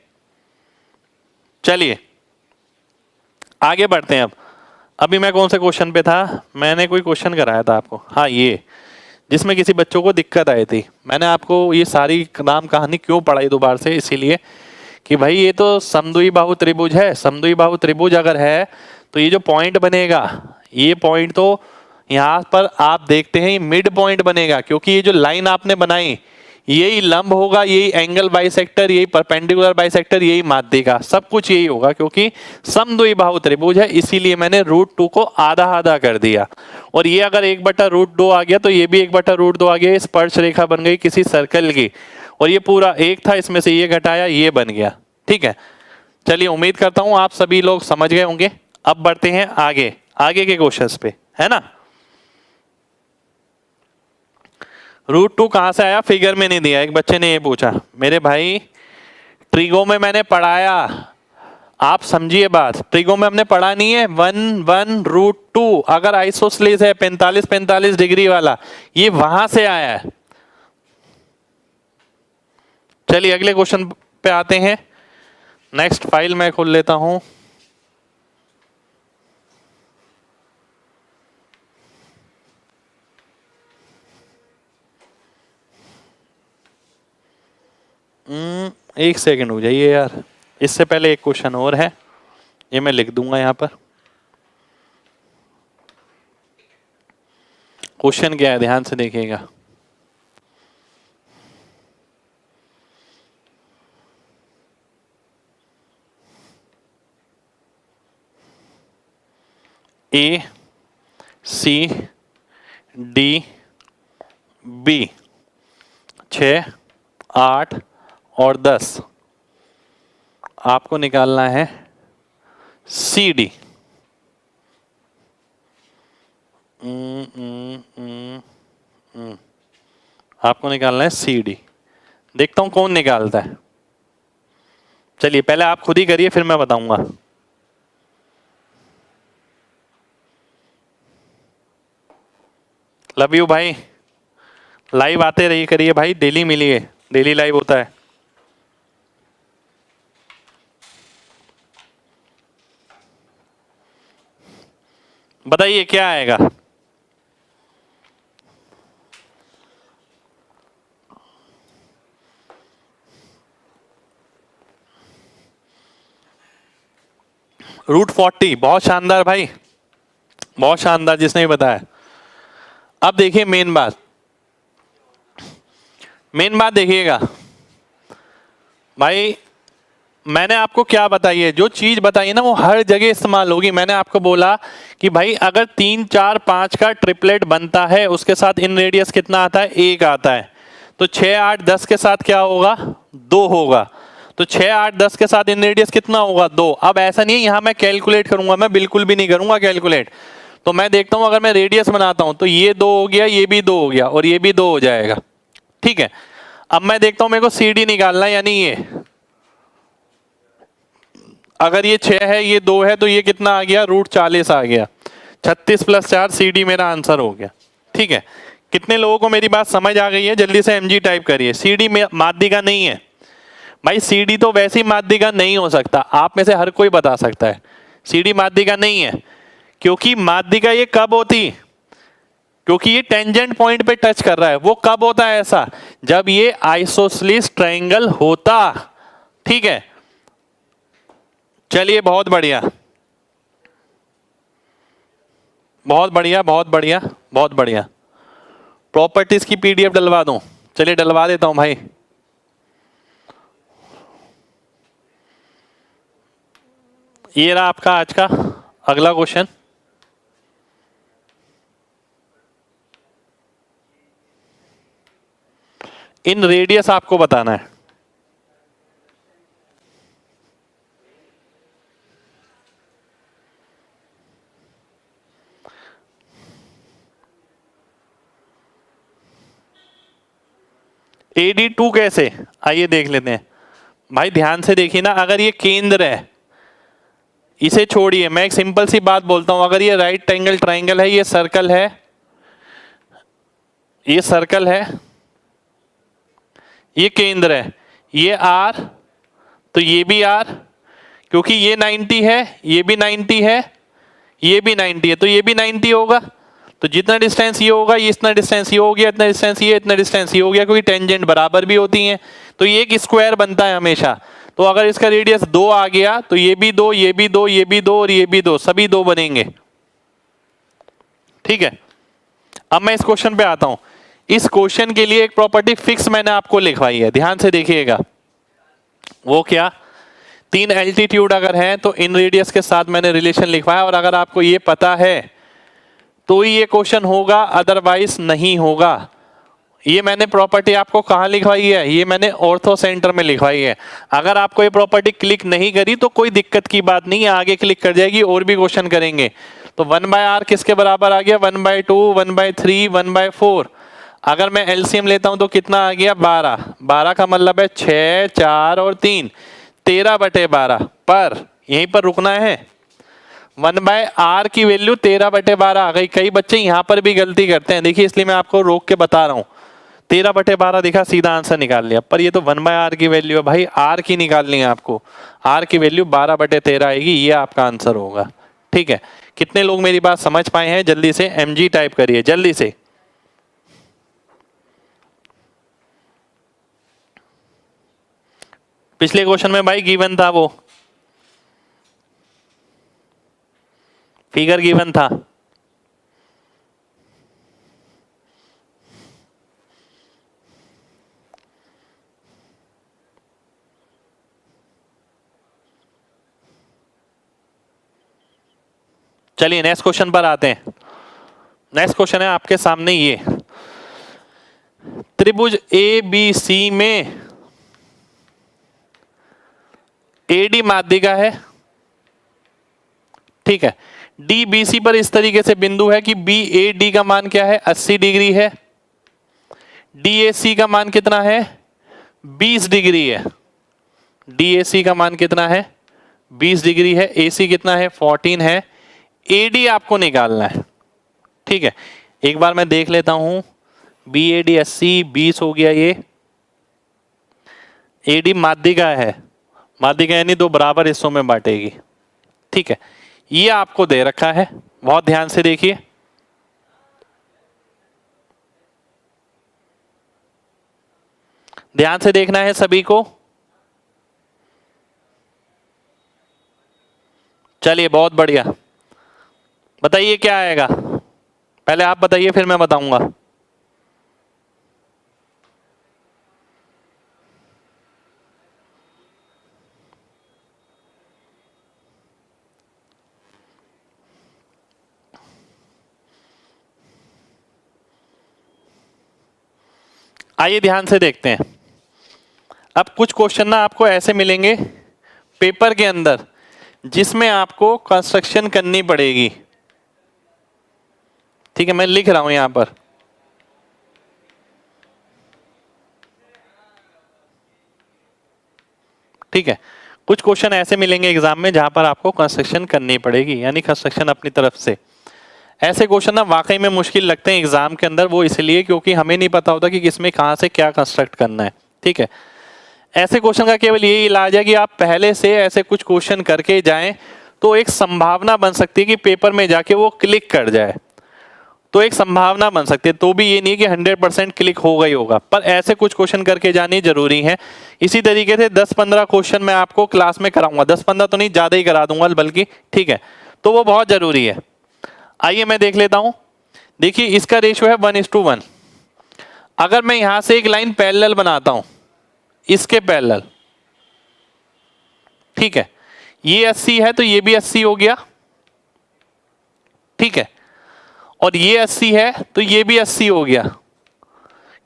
चलिए आगे बढ़ते हैं। अब अभी मैं कौन से क्वेश्चन पे था? मैंने कोई क्वेश्चन कराया था आपको, हाँ ये, जिसमें किसी बच्चों को दिक्कत आई थी। मैंने आपको ये सारी राम कहानी क्यों पढ़ाई दोबारा से? इसीलिए कि भाई ये तो समद्वि बाहु त्रिभुज है। समद्वि बाहु त्रिभुज अगर है तो ये जो पॉइंट बनेगा, ये पॉइंट तो यहाँ पर आप देखते हैं मिड पॉइंट बनेगा, क्योंकि ये जो लाइन आपने बनाई यही लंब होगा, यही एंगल बाइसेक्टर, यही परपेंडिकुलर बाइसेक्टर, यही माध्यिका, सब कुछ यही होगा, क्योंकि समद्वि बाहु त्रिभुज है। इसीलिए मैंने √2 को आधा आधा कर दिया। और ये अगर 1/√2 आ गया तो ये भी 1/√2 आ गया, स्पर्श रेखा बन गई किसी सर्कल की। और ये पूरा एक था, इसमें से ये घटाया, ये बन गया। ठीक है, चलिए उम्मीद करता हूं आप सभी लोग समझ गए होंगे। अब बढ़ते हैं आगे के क्वेश्चंस पे, है ना। √2 कहां से आया? फिगर में नहीं दिया। एक बच्चे ने ये पूछा, मेरे भाई ट्रिगो में मैंने पढ़ाया, आप समझिए बात, ट्रिगो में हमने पढ़ा नहीं है 1 1 √2। अगर आइसोसेलेस है 45 डिग्री वाला, ये वहां से आया है। चलिए अगले क्वेश्चन पे आते हैं। नेक्स्ट फाइल मैं खोल लेता हूं। एक सेकंड हो जाइए यार, इससे पहले एक क्वेश्चन और है, ये मैं लिख दूंगा यहां पर। क्वेश्चन क्या है, ध्यान से देखिएगा। A C D B 6 8 और 10 आपको निकालना है CD। आपको निकालना है CD। देखता हूं कौन निकालता है। चलिए पहले आप खुद ही करिए, फिर मैं बताऊंगा। लव यू भाई, लाइव आते रहिए करिए भाई, डेली मिलिए, डेली लाइव होता है। बताइए क्या आएगा? √40। बहुत शानदार भाई, बहुत शानदार, जिसने भी बताया। अब देखिए मेन बात देखिएगा भाई, मैंने आपको क्या बताई है, जो चीज बताई है ना वो हर जगह इस्तेमाल होगी। मैंने आपको बोला कि भाई अगर 3 4 5 का ट्रिपलेट बनता है, उसके साथ इन रेडियस कितना आता है? 1 आता है। तो 6 8 10 के साथ क्या होगा? 2 होगा। तो 6 8 10 के साथ इन रेडियस कितना होगा? 2। अब ऐसा नहीं है यहां मैं कैलकुलेट करूंगा, मैं बिल्कुल भी नहीं करूंगा कैलकुलेट। तो मैं देखता हूं, अगर मैं रेडियस बनाता हूं तो ये 2 हो गया, ये भी 2 हो गया, और ये भी 2 हो जाएगा। ठीक है, अब मैं देखता हूं मेरे को CD निकालना है, यानी ये, अगर ये 6 है, ये 2 है, तो ये कितना आ गया? √40 आ गया। 36 + 4 CD मेरा आंसर हो गया। ठीक है, कितने लोगों को मेरी बात समझ आ गई है? जल्दी से mg टाइप करिए। CD में माध्यिका नहीं है भाई, CD तो वैसी माध्यिका नहीं हो सकता, आप में से हर कोई बता सकता है CD माध्यिका नहीं है। क्योंकि माध्यिका ये कब होती, क्योंकि ये टेंजेंट पॉइंट पे टच कर रहा है। वो कब होता है ऐसा? जब ये आइसोसेलेस ट्रायंगल होता। ठीक है, चलिए बहुत बढ़िया, बहुत बढ़िया, बहुत बढ़िया, बहुत बढ़िया। प्रॉपर्टीज की PDF डलवा दूं? चलिए डलवा देता हूं भाई। ये रहा आपका आज का अगला क्वेश्चन। इन रेडियस आपको बताना है। AD2 कैसे, आइए देख लेते हैं भाई। ध्यान से देखिए ना, अगर ये केंद्र है, इसे छोड़िए, मैं एक सिंपल सी बात बोलता हूं। अगर ये राइट एंगल ट्राइंगल है, ये सर्कल है, ये सर्कल है, ये केंद्र है, ये R, तो ये भी R, क्योंकि ये 90 है, ये भी 90 है, ये भी 90 है, तो ये भी 90 होगा। तो जितना डिस्टेंस ये होगा, ये इतना डिस्टेंस ये हो गया, इतना डिस्टेंस ये, इतना डिस्टेंस ये हो गया, क्योंकि टेंजेंट बराबर भी होती हैं, तो ये एक स्क्वायर बनता है हमेशा। तो अगर इसका रेडियस 2 आ गया, तो ये भी 2, ये भी 2, ये भी 2 और ये भी 2, सभी 2 बनेंगे। ठीक है, अब मैं इस क्वेश्चन पे आता हूं। इस क्वेश्चन के लिए एक प्रॉपर्टी फिक्स मैंने आपको लिखवाई है, ध्यान से देखिएगा। वो क्या? 3 एल्टीट्यूड अगर है तो इन रेडियस के साथ मैंने रिलेशन लिखवाया, और अगर आपको ये पता है तो ये क्वेश्चन होगा, अदरवाइज नहीं होगा। ये मैंने प्रॉपर्टी आपको कहां लिखवाई है? ये मैंने ऑर्थो सेंटर में लिखवाई है। अगर आपको ये प्रॉपर्टी क्लिक नहीं करी तो कोई दिक्कत की बात नहीं है, आगे क्लिक कर जाएगी, और भी क्वेश्चन करेंगे। तो 1/r किसके बराबर आ गया? 1/2, 1/3, 1/4। अगर मैं एलसीएम लेता हूं तो कितना आ गया? 12। 12 का मतलब है 6, 4 और 3, 13/12। पर यहीं पर रुकना है। 1/r की वैल्यू 13/12 आ गई। कई बच्चे यहां पर भी गलती करते हैं, देखिए, इसलिए मैं आपको रोक के बता रहा हूं। 13/12 दिखा, सीधा आंसर निकाल लिया, पर ये तो 1/r की वैल्यू है भाई, r की निकालनी है आपको। r की वैल्यू 12/13 आएगी, ये आपका आंसर होगा। ठीक है, कितने लोग मेरी बात समझ पाए हैं? जल्दी से mg टाइप करिए, जल्दी से। पिछले क्वेश्चन में भाई गिवन था, वो फिगर गिवन था। चलिए नेक्स्ट क्वेश्चन पर आते हैं। नेक्स्ट क्वेश्चन है आपके सामने, ये त्रिभुज ABC में AD माध्यिका है। ठीक है, DBC पर इस तरीके से बिंदु है कि BAD का मान क्या है? 80 डिग्री है। DAC का मान कितना है? 20 डिग्री है। DAC का मान कितना है? 20 डिग्री है। AC कितना है? 14 है। AD आपको निकालना है। ठीक है, एक बार मैं देख लेता हूं। BAD 80, 20 हो गया ये। AD माध्यिका है, माध्यिका यानी 2 बराबर हिस्सों में बांटेगी। ठीक है, ये आपको दे रखा है, बहुत ध्यान से देखिए। ध्यान से देखना है सभी को। चलिए बहुत बढ़िया, बताइए क्या आएगा? पहले आप बताइए, फिर मैं बताऊंगा। आइए ध्यान से देखते हैं। अब कुछ क्वेश्चन ना आपको ऐसे मिलेंगे पेपर के अंदर, जिसमें आपको कंस्ट्रक्शन करनी पड़ेगी। ठीक है, मैं लिख रहा हूं यहां पर। ठीक है, कुछ क्वेश्चन ऐसे मिलेंगे एग्जाम में जहां पर आपको कंस्ट्रक्शन करनी पड़ेगी, यानी कंस्ट्रक्शन अपनी तरफ से। ऐसे क्वेश्चन ना वाकई में मुश्किल लगते हैं एग्जाम के अंदर, वो इसलिए क्योंकि हमें नहीं पता होता कि किसमें कहाँ से क्या कंस्ट्रक्ट करना है। ठीक है, ऐसे क्वेश्चन का केवल यही इलाज है कि आप पहले से ऐसे कुछ क्वेश्चन करके जाएं, तो एक संभावना बन सकती है कि पेपर में जाके वो क्लिक कर जाए, तो एक संभावना बन सकती है। तो भी ये नहीं कि 100% क्लिक होगा ही होगा, पर ऐसे कुछ क्वेश्चन करके जाने जरूरी है। इसी तरीके से 10-15 क्वेश्चन मैं आपको क्लास में कराऊंगा, 10-15 तो नहीं, ज़्यादा ही करा दूंगा बल्कि। ठीक है, तो वो बहुत ज़रूरी है। आइए मैं देख लेता हूँ। देखिए इसका रेशियो है 1:1। अगर मैं यहां से एक लाइन पैरेलल बनाता हूं, इसके पैरेलल, ठीक है, ये 80 है तो ये भी 80 हो गया। ठीक है, और ये 80 है तो ये भी 80 हो गया,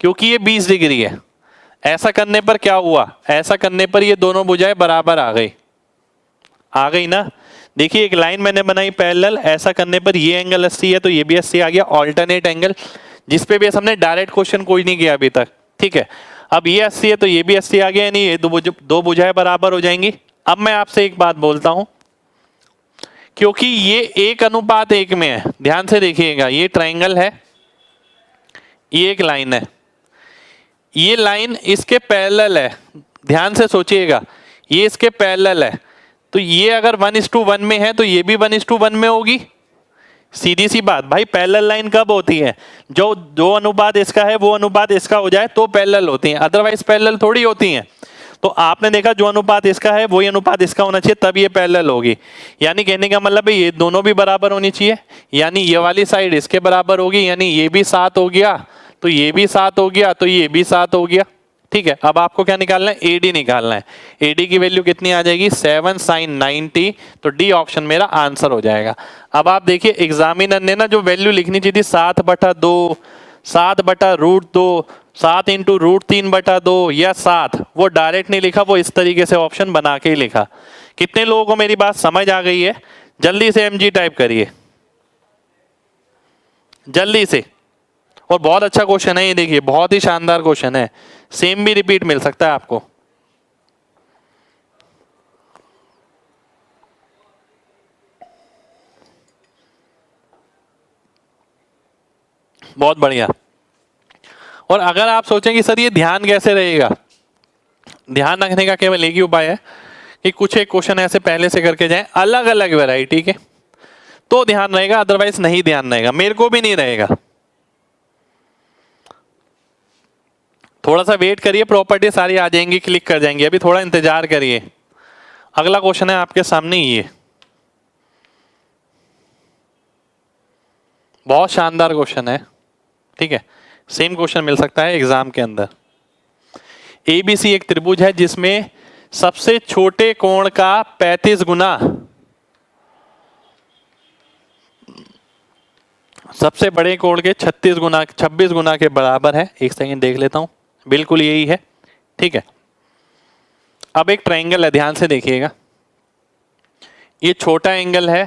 क्योंकि ये 20 डिग्री है। ऐसा करने पर क्या हुआ, ऐसा करने पर ये दोनों भुजाएं बराबर आ गई ना। देखिए एक लाइन मैंने बनाई पैरेलल, ऐसा करने पर ये एंगल 80 है तो ये भी 80 आ गया, ऑल्टरनेट एंगल, जिसपे भी हमने डायरेक्ट क्वेश्चन कोई नहीं किया अभी तक। ठीक है, अब ये 80 है तो ये भी 80 आ गया, यानी ये दो भुजाएं बराबर हो जाएंगी। अब मैं आपसे एक बात बोलता हूं, क्योंकि ये 1:1 में है, ध्यान से देखिएगा, ये ट्राइंगल है, ये एक लाइन है, ये लाइन इसके पैरेलल है, ध्यान से सोचिएगा, ये इसके पैरेलल है, तो ये अगर 1:1 में है तो ये भी 1:1 में होगी। सीधी सी बात भाई, पैरेलल लाइन कब होती है, जो अनुपात इसका है वो अनुपात इसका हो जाए तो पैरेलल होती हैं, अदरवाइज पैरेलल थोड़ी होती हैं। तो आपने देखा जो अनुपात इसका है वही अनुपात इसका होना चाहिए, तब ये पैरेलल होगी। यानी कहने का मतलब है ये दोनों भी बराबर होनी चाहिए, यानी ये वाली साइड इसके बराबर होगी, यानी ये भी 7 हो गया तो ये भी 7 हो गया तो ये भी 7 हो गया। ठीक है, अब आपको क्या निकालना है, एडी निकालना है। एडी की वैल्यू कितनी आ जाएगी, 7 sin 90, तो डी ऑप्शन मेरा आंसर हो जाएगा। अब आप देखिए एग्जामिनर ने ना जो वैल्यू लिखनी चाहिए थी 7/2, 7/√2, 7 × √3/2 या 7, वो डायरेक्ट नहीं लिखा, वो इस तरीके से ऑप्शन बना के ही लिखा। कितने लोगों को मेरी बात समझ आ गई है? जल्दी से MG टाइप करिए, जल्दी से। और बहुत अच्छा क्वेश्चन है ये, देखिए बहुत ही शानदार क्वेश्चन है, सेम भी रिपीट मिल सकता है आपको। बहुत बढ़िया। और अगर आप सोचें कि सर ये ध्यान कैसे रहेगा, ध्यान रखने का केवल एक ही उपाय है कि कुछ एक क्वेश्चन ऐसे पहले से करके जाएं, अलग अलग वैरायटी के, तो ध्यान रहेगा, अदरवाइज नहीं ध्यान रहेगा, मेरे को भी नहीं रहेगा। थोड़ा सा वेट करिए, प्रॉपर्टी सारी आ जाएंगी, क्लिक कर जाएंगे, अभी थोड़ा इंतजार करिए। अगला क्वेश्चन है आपके सामने, ये बहुत शानदार क्वेश्चन है। ठीक है, सेम क्वेश्चन मिल सकता है एग्जाम के अंदर। ABC एक त्रिभुज है जिसमें सबसे छोटे कोण का 35 गुना सबसे बड़े कोण के 26 गुना के बराबर है। एक सेकंड देख लेता हूं, बिल्कुल यही है। ठीक है, अब एक ट्रायंगल है, ध्यान से देखिएगा, ये छोटा एंगल है,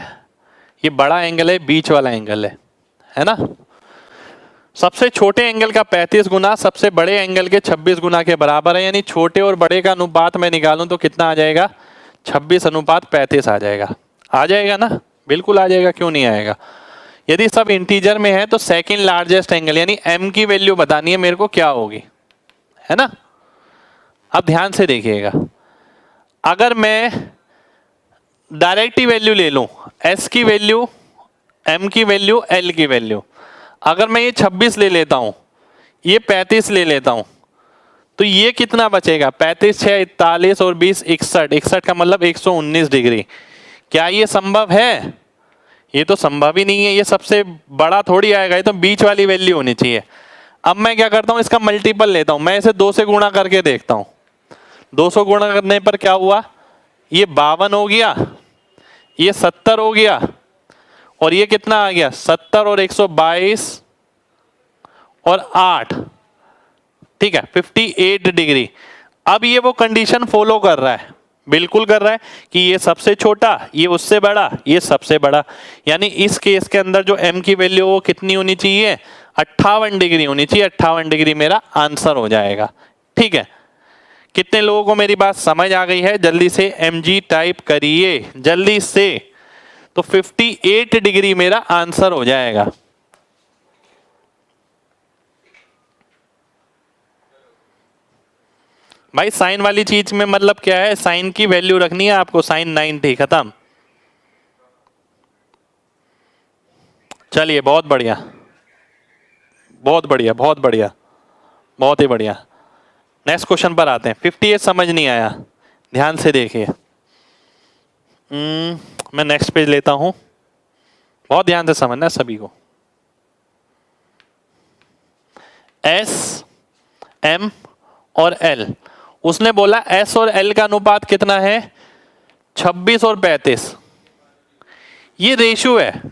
ये बड़ा एंगल है, बीच वाला एंगल है ना। सबसे छोटे एंगल का 35 गुना सबसे बड़े एंगल के 26 गुना के बराबर है, यानी छोटे और बड़े का अनुपात मैं निकालूं तो कितना आ जाएगा, 26:35 आ जाएगा। आ जाएगा ना, बिल्कुल आ जाएगा, क्यों नहीं आएगा। यदि सब इंटीजर में है तो सेकंड लार्जेस्ट एंगल यानी m की वैल्यू बतानी है मेरे को क्या होगी, है ना। अब ध्यान से देखिएगा, अगर मैं डायरेक्ट ही वैल्यू ले लूं, s की वैल्यू, m की वैल्यू, l की वैल्यू, अगर मैं ये 26 ले लेता हूं, ये 35 ले लेता हूं, तो ये कितना बचेगा, 35, 6, 41 और 20, 61, 61 का मतलब 119 डिग्री। क्या ये संभव है? ये तो संभव ही नहीं है, ये सबसे बड़ा थोड़ी आएगा, ये तो बीच वाली वैल्यू होनी चाहिए। अब मैं क्या करता हूं, इसका मल्टीपल लेता हूं, मैं इसे 2 से गुणा करके देखता हूं। 200 गुणा करने पर क्या हुआ, ये 52 हो गया, ये 70 हो गया, और ये कितना आ गया, 70 और 122 और 8, ठीक है, 58 डिग्री। अब ये वो कंडीशन फॉलो कर रहा है, बिल्कुल कर रहा है कि ये सबसे छोटा, ये उससे बड़ा, ये सबसे बड़ा, यानी इस केस के अंदर जो m की वैल्यू वो कितनी होनी चाहिए, 58 डिग्री होनी चाहिए। 58 डिग्री मेरा आंसर हो जाएगा। ठीक है, कितने लोगों को मेरी बात समझ आ गई है? जल्दी से MG टाइप करिए, जल्दी से। तो 58 डिग्री मेरा आंसर हो जाएगा। भाई साइन वाली चीज में मतलब क्या है, साइन की वैल्यू रखनी है आपको, साइन 90 खत्म। चलिए बहुत बढ़िया, बहुत बढ़िया, बहुत बढ़िया, बहुत ही बढ़िया। नेक्स्ट क्वेश्चन पर आते हैं। 58 समझ नहीं आया, ध्यान से देखिए। मैं नेक्स्ट पेज लेता हूं, बहुत ध्यान से समझना है सभी को। एस, एम और एल, उसने बोला एस और एल का अनुपात कितना है, 26 और 35। ये रेशियो है,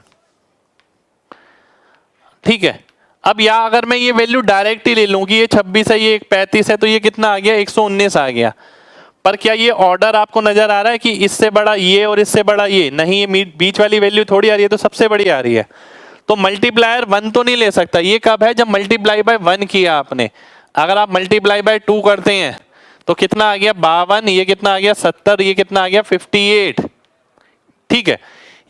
ठीक है। अब यहां अगर मैं ये वैल्यू डायरेक्ट ही ले लूं कि ये 26 है, ये 35 है, तो ये कितना आ गया, 119 आ गया। पर क्या ये ऑर्डर आपको नजर आ रहा है कि इससे बड़ा ये और इससे बड़ा ये? नहीं, ये बीच वाली वैल्यू थोड़ी आ रही है, तो सबसे बड़ी आ रही है। तो मल्टीप्लायर 1 तो नहीं ले सकता। ये कब है, जब मल्टीप्लाई बाय 1 किया आपने। अगर आप मल्टीप्लाई बाय 2 करते हैं तो कितना आ गया, 52, ये कितना आ गया 70, ये कितना आ गया 58, ठीक है।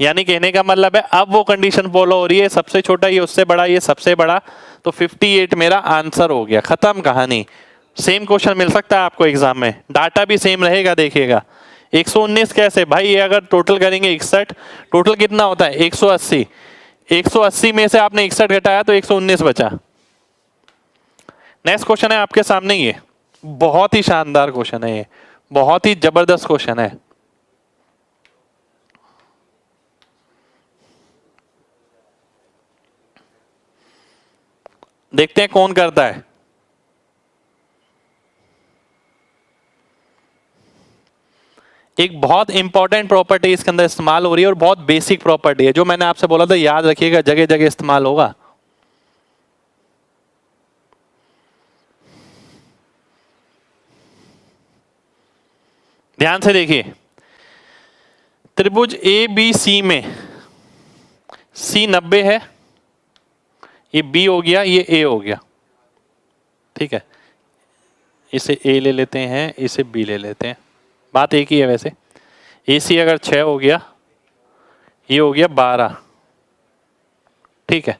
यानी कहने का मतलब है अब वो कंडीशन फॉलो हो रही है, सबसे छोटा ये उससे बड़ा, ये सबसे बड़ा, तो 58 मेरा आंसर हो गया, खत्म कहानी। सेम क्वेश्चन मिल सकता है आपको एग्जाम में, डाटा भी सेम रहेगा, देखिएगा। 119 कैसे भाई, ये अगर टोटल करेंगे 61, टोटल कितना होता है 180, 180 में से आपने 61 घटाया तो 119 बचा। नेक्स्ट क्वेश्चन है आपके सामने, ये बहुत ही शानदार क्वेश्चन है, ये बहुत ही जबरदस्त क्वेश्चन है। देखते हैं कौन करता है। एक बहुत इंपॉर्टेंट प्रॉपर्टी इसके अंदर इस्तेमाल हो रही है और बहुत बेसिक प्रॉपर्टी है, जो मैंने आपसे बोला था याद रखिएगा, जगह जगह इस्तेमाल होगा। ध्यान से देखिए, त्रिभुज ए बी सी में सी 90 है, ये बी हो गया, ये ए हो गया, ठीक है। इसे ए ले लेते हैं, इसे बी ले लेते हैं, बात एक ही है वैसे। ए सी अगर 6 हो गया, ये हो गया 12, ठीक है।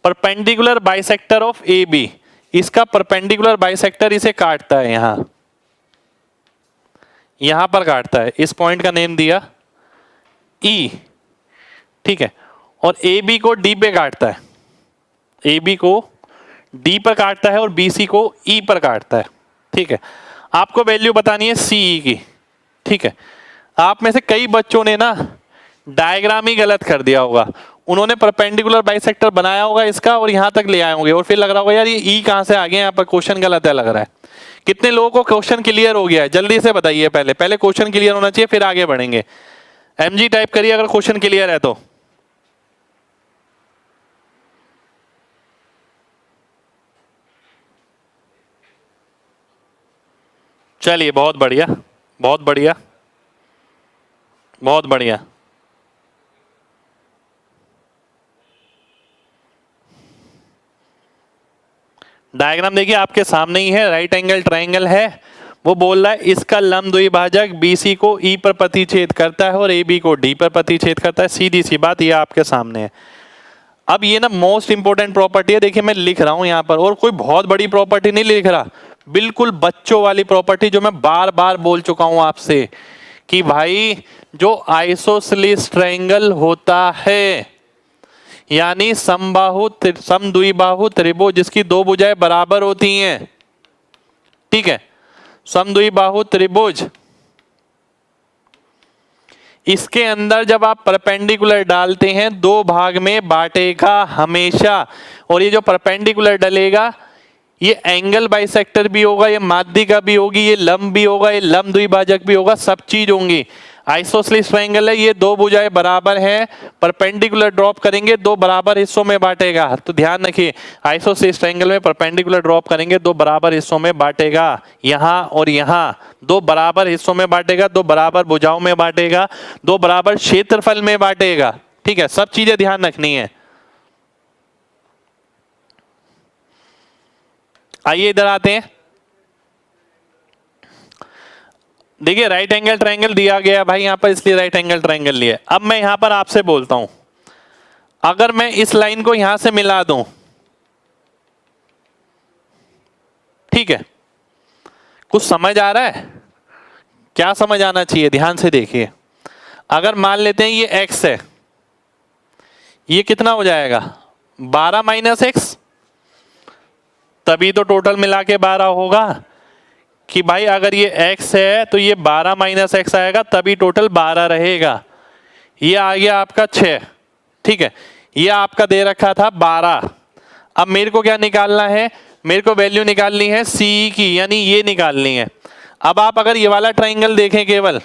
Perpendicular bisector of A B, इसका परपेंडिकुलर बाइसेक्टर इसे काटता है, यहां पर काटता है, इस पॉइंट का नेम दिया ई, ठीक है। और ए बी को डी पे काटता है, ए बी को डी पर काटता है और बी सी को ई पर काटता है, ठीक है। आपको वैल्यू बतानी है सी ई की, ठीक है। आप में से कई बच्चों ने ना डायग्राम ही गलत कर दिया होगा, उन्होंने परपेंडिकुलर बाइसेक्टर बनाया होगा इसका और यहां तक ले आए होंगे, और फिर लग रहा होगा यार ये ई कहां से आ गया, यहाँ पर क्वेश्चन गलत है लग रहा है। कितने लोगों को क्वेश्चन क्लियर हो गया है, जल्दी से बताइए, पहले पहले क्वेश्चन क्लियर होना चाहिए, फिर आगे बढ़ेंगे। एमजी टाइप करिए अगर क्वेश्चन क्लियर है तो। चलिए बहुत बढ़िया, बहुत बढ़िया, बहुत बढ़िया। डायग्राम देखिए आपके सामने ही है, राइट एंगल ट्रायंगल है, वो बोल रहा है इसका लंब द्विभाजक बीसी को ई पर प्रतिच्छेद करता है और ए बी को डी पर प्रतिच्छेद करता है, सीधी सी बात, ये आपके सामने है। अब ये ना मोस्ट इंपोर्टेंट प्रॉपर्टी है, देखिए मैं लिख रहा हूं यहां पर, और कोई बहुत बड़ी प्रॉपर्टी नहीं लिख रहा, बिल्कुल बच्चों वाली प्रॉपर्टी, जो मैं बार बार बोल चुका हूं आपसे कि भाई जो आइसोसेलेस ट्रायंगल होता है, यानी समबाहु समद्विबाहु त्रिभुज जिसकी दो भुजाएं बराबर होती हैं, ठीक है, समद्विबाहु त्रिभुज, इसके अंदर जब आप परपेंडिकुलर डालते हैं दो भाग में बांटेगा हमेशा, और ये जो परपेंडिकुलर डलेगा ये एंगल बाइसेक्टर भी होगा, ये माध्यिका भी होगी, ये लंब भी होगा, ये लंब द्विभाजक भी होगा, सब चीज होंगी। आइसोसेलेस ट्रायंगल है, ये दो भुजाएं बराबर हैं, परपेंडिकुलर ड्रॉप करेंगे दो बराबर हिस्सों में बांटेगा, तो ध्यान रखिए आइसोसेलेस ट्रायंगल में परपेंडिकुलर ड्रॉप करेंगे दो बराबर हिस्सों में बांटेगा, यहां और यहां दो बराबर हिस्सों में बांटेगा, दो बराबर भुजाओं में बांटेगा, दो बराबर क्षेत्रफल में बांटेगा, ठीक है, सब चीजें ध्यान रखनी है। आइए इधर आते हैं, देखिए राइट एंगल ट्रायंगल दिया गया भाई यहां पर, इसलिए राइट एंगल ट्रायंगल लिया। अब मैं यहां पर आपसे बोलता हूं, अगर मैं इस लाइन को यहां से मिला दूं, ठीक है, कुछ समझ आ रहा है? क्या समझ आना चाहिए, ध्यान से देखिए। अगर मान लेते हैं ये x है, ये कितना हो जाएगा 12 माइनस एक्स, तभी तो टोटल मिला के 12 होगा कि भाई अगर ये x है तो ये 12 माइनस एक्स आएगा, तभी टोटल 12 रहेगा। ये आ गया आपका 6, ठीक है, ये आपका दे रखा था 12। अब मेरे को क्या निकालना है, मेरे को वैल्यू निकालनी है c की, यानी ये निकालनी है। अब आप अगर ये वाला ट्राइंगल देखें केवल,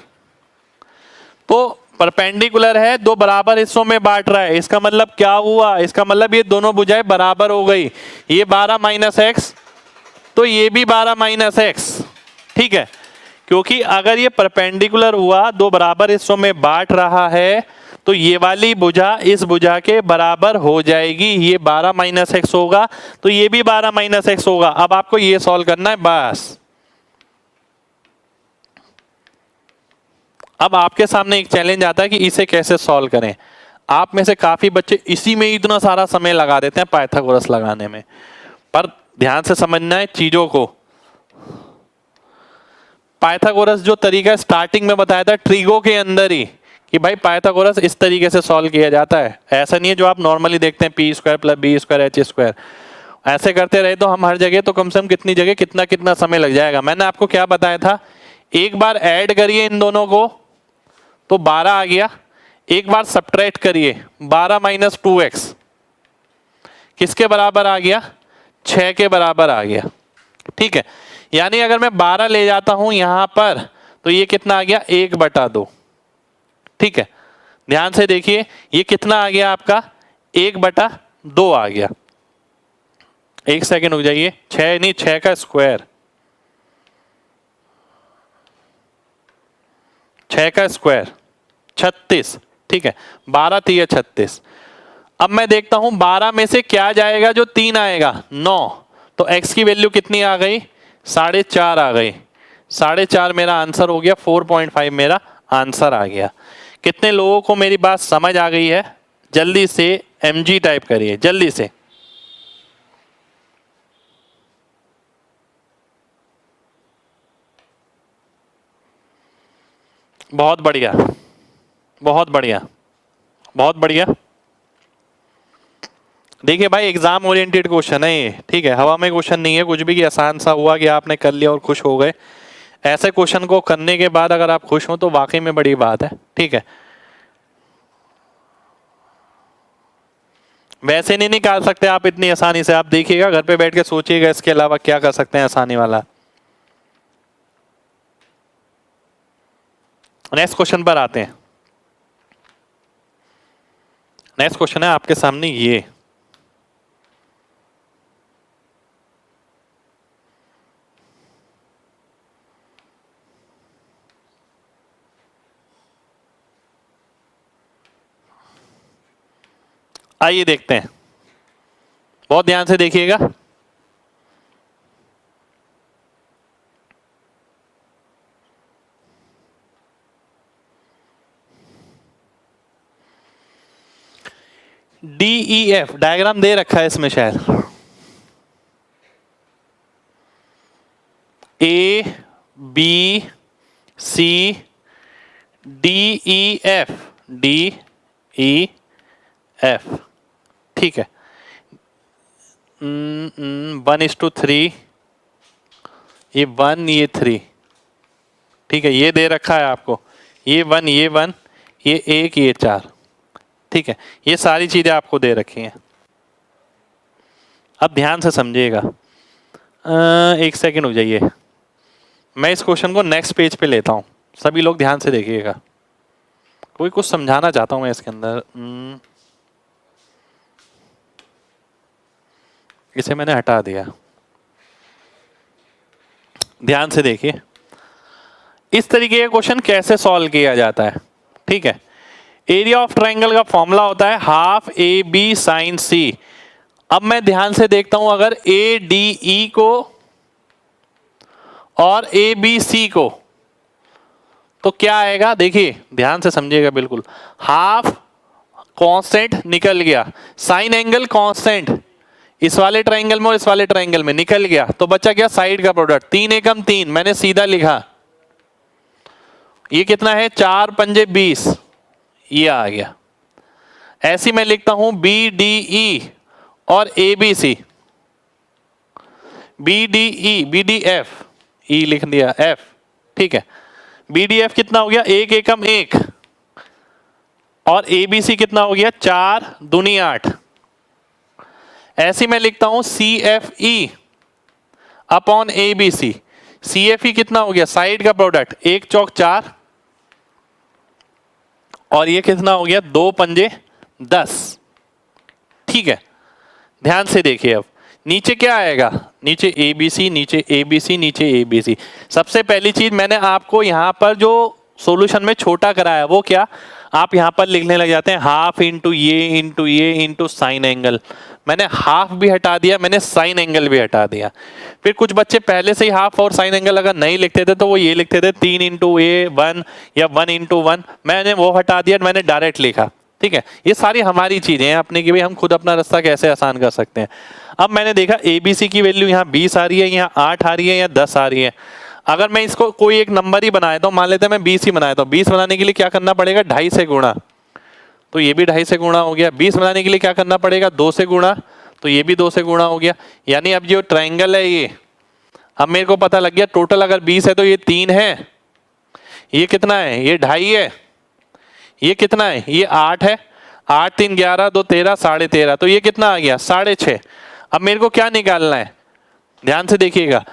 तो परपेंडिकुलर है, दो बराबर हिस्सों में बांट रहा है। इसका मतलब क्या हुआ, इसका मतलब ये दोनों भुजाएं बराबर हो गई। ये 12 माइनस एक्स तो ये भी 12 माइनस एक्स, ठीक है, क्योंकि अगर ये परपेंडिकुलर हुआ, दो बराबर हिस्सों में बांट रहा है, तो ये वाली भुजा इस भुजा के बराबर हो जाएगी। ये 12 माइनस एक्स होगा तो ये भी 12 माइनस एक्स होगा। अब आपको ये सॉल्व करना है बस। अब आपके सामने एक चैलेंज आता है कि इसे कैसे सॉल्व करें। आप में से काफी बच्चे इसी में इतना सारा समय लगा देते हैं पाइथागोरस लगाने में, पर ध्यान से समझना है चीजों को। पाइथागोरस जो तरीका स्टार्टिंग में बताया था ट्रिगो के अंदर ही, कि भाई पाइथागोरस इस तरीके से सॉल्व किया जाता है। ऐसा नहीं है जो आप नॉर्मली देखते हैं P square plus B square H square, ऐसे करते रहे तो हम हर जगह तो कम से कम कितनी जगह कितना कितना समय लग जाएगा। मैंने आपको क्या बताया था, एक बार ऐड करिए इन दोनों को तो 12 आ गया, एक बार सब्ट्रैक्ट करिए 12 माइनस 2x किसके बराबर आ गया, 6 के बराबर आ गया, ठीक है। यानी अगर मैं 12 ले जाता हूं यहां पर तो ये कितना आ गया 1/2, ठीक है। ध्यान से देखिए ये कितना आ गया आपका 1/2 आ गया। एक सेकेंड रुक जाइए, 6 नहीं 6 का स्क्वायर, 6 का स्क्वायर 36, ठीक है, 12 3 36। अब मैं देखता हूं 12 में से क्या जाएगा, जो 3 आएगा 9, तो x की वैल्यू कितनी आ गई 4.5 आ गई। 4.5 मेरा आंसर हो गया, 4.5 मेरा आंसर आ गया। कितने लोगों को मेरी बात समझ आ गई है? जल्दी से mg टाइप करिए जल्दी से। बहुत बढ़िया, बहुत बढ़िया, बहुत बढ़िया। देखिए भाई एग्जाम ओरिएंटेड क्वेश्चन है ये, ठीक है, हवा में क्वेश्चन नहीं है कुछ भी कि आसान सा हुआ कि आपने कर लिया और खुश हो गए। ऐसे क्वेश्चन को करने के बाद अगर आप खुश हो तो वाकई में बड़ी बात है, ठीक है। वैसे नहीं निकाल सकते आप इतनी आसानी से, आप देखिएगा घर पे बैठ के सोचिएगा इसके अलावा क्या कर सकते हैं आसानी वाला। नेक्स्ट क्वेश्चन पर आते हैं। नेक्स्ट क्वेश्चन है आपके सामने ये, आइए देखते हैं, बहुत ध्यान से देखिएगा। DEF डायग्राम दे रखा है इसमें शायद, ABCDEF, DEF, ठीक है। 1:3, ये 1 ये 3, ठीक है, ये दे रखा है आपको, ये 1 ये 1 ये 1 ये 4, ठीक है, ये सारी चीजें आपको दे रखी हैं। अब ध्यान से समझिएगा, एक सेकेंड हो जाइए, मैं इस क्वेश्चन को नेक्स्ट पेज पे लेता हूँ, सभी लोग ध्यान से देखिएगा, कोई कुछ समझाना चाहता हूँ मैं इसके अंदर। इसे मैंने हटा दिया, ध्यान से देखिए इस तरीके का क्वेश्चन कैसे सॉल्व किया जाता है, ठीक है। एरिया ऑफ ट्रायंगल का फॉर्मूला होता है हाफ AB साइन C। अब मैं ध्यान से देखता हूं, अगर ADE को और ABC को तो क्या आएगा, देखिए ध्यान से समझिएगा बिल्कुल, हाफ कांस्टेंट निकल गया, साइन एंगल कांस्टेंट इस वाले ट्राइंगल में और इस वाले ट्राइंगल में निकल गया, तो बचा क्या साइड का प्रोडक्ट, 3 एकम 3, मैंने सीधा लिखा, ये कितना है 4 पंजे 20, ये आ गया। ऐसी मैं लिखता हूं बी डी ई और A B C, B D E, B D F, E लिख दिया एफ, ठीक है, बी डी एफ कितना हो गया 1 एकम 1, और ए बी सी कितना हो गया 4 दूनी 8। ऐसी मैं लिखता हूं C F E upon A B C, C F E कितना हो गया साइड का प्रोडक्ट 1 चौक 4, और ये कितना हो गया 2 पंजे 10, ठीक है। ध्यान से देखिए, अब नीचे क्या आएगा, नीचे ए बी सी, नीचे ए बी सी, नीचे ए बी सी। सबसे पहली चीज मैंने आपको यहां पर जो सॉल्यूशन में छोटा कराया वो क्या, आप यहां पर लिखने लग जाते हैं हाफ इंटू ये इंटू साइन एंगल, मैंने हाफ भी हटा दिया, मैंने साइन एंगल भी हटा दिया। फिर कुछ बच्चे पहले से ही हाफ और साइन एंगल अगर नहीं लिखते थे तो वो ये लिखते थे 3 इंटू ए 1 या 1 इंटू 1, मैंने वो हटा दिया, मैंने डायरेक्ट लिखा, ठीक है। ये सारी हमारी चीजें हैं अपने की, भाई हम खुद अपना रास्ता कैसे आसान कर सकते हैं। अब मैंने देखा ए बी सी की वैल्यू यहाँ 20 आ रही है, यहाँ 8 आ रही है, या 10 आ रही है। अगर मैं इसको कोई एक नंबर ही बनाया तो मान लेते हैं मैं 20 ही बनाया, तो 20 बनाने के लिए क्या करना पड़ेगा 2.5 से गुणा, तो ये भी 2.5 से गुणा हो गया। 20 बनाने के लिए क्या करना पड़ेगा 2 से गुणा, तो ये भी 2 से गुणा हो गया। यानी अब जो ट्राइंगल है ये, अब मेरे को पता लग गया टोटल अगर 20 है तो ये 3 है, ये कितना है ये 2.5 है, ये कितना है ये 8 है, 8 3 11 2 13 13.5, तो ये कितना आ गया 6.5। अब मेरे को क्या निकालना है, ध्यान से देखिएगा,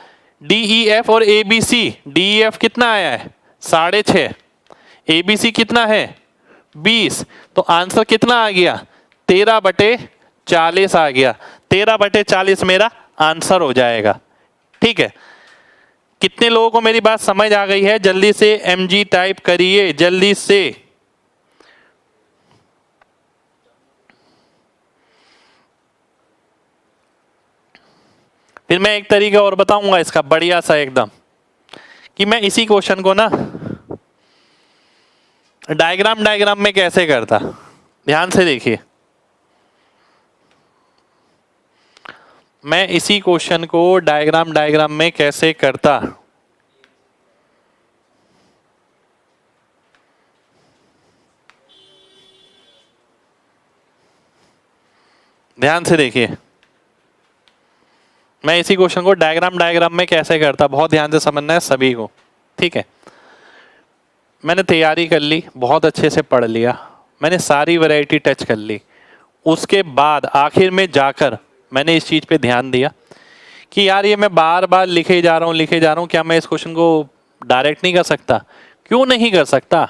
डी ई एफ और A B C, D E F कितना आया है 6.5, ए बी सी कितना है 20, तो आंसर कितना आ गया 13/40 आ गया, 13/40 मेरा आंसर हो जाएगा, ठीक है। कितने लोगों को मेरी बात समझ आ गई है, जल्दी से एमजी टाइप करिए जल्दी से। फिर मैं एक तरीका और बताऊंगा इसका बढ़िया सा एकदम, कि मैं इसी क्वेश्चन को ना डायग्राम में कैसे करता। ध्यान से देखिए, मैं इसी क्वेश्चन को डायग्राम में कैसे करता। ध्यान से देखिए, मैं इसी क्वेश्चन को डायग्राम में कैसे करता, बहुत ध्यान से समझना है सभी को, ठीक है। मैंने तैयारी कर ली, बहुत अच्छे से पढ़ लिया, मैंने सारी वैरायटी टच कर ली, उसके बाद आखिर में जाकर मैंने इस चीज़ पे ध्यान दिया कि यार ये मैं बार बार लिखे जा रहा हूँ, क्या मैं इस क्वेश्चन को डायरेक्ट नहीं कर सकता? क्यों नहीं कर सकता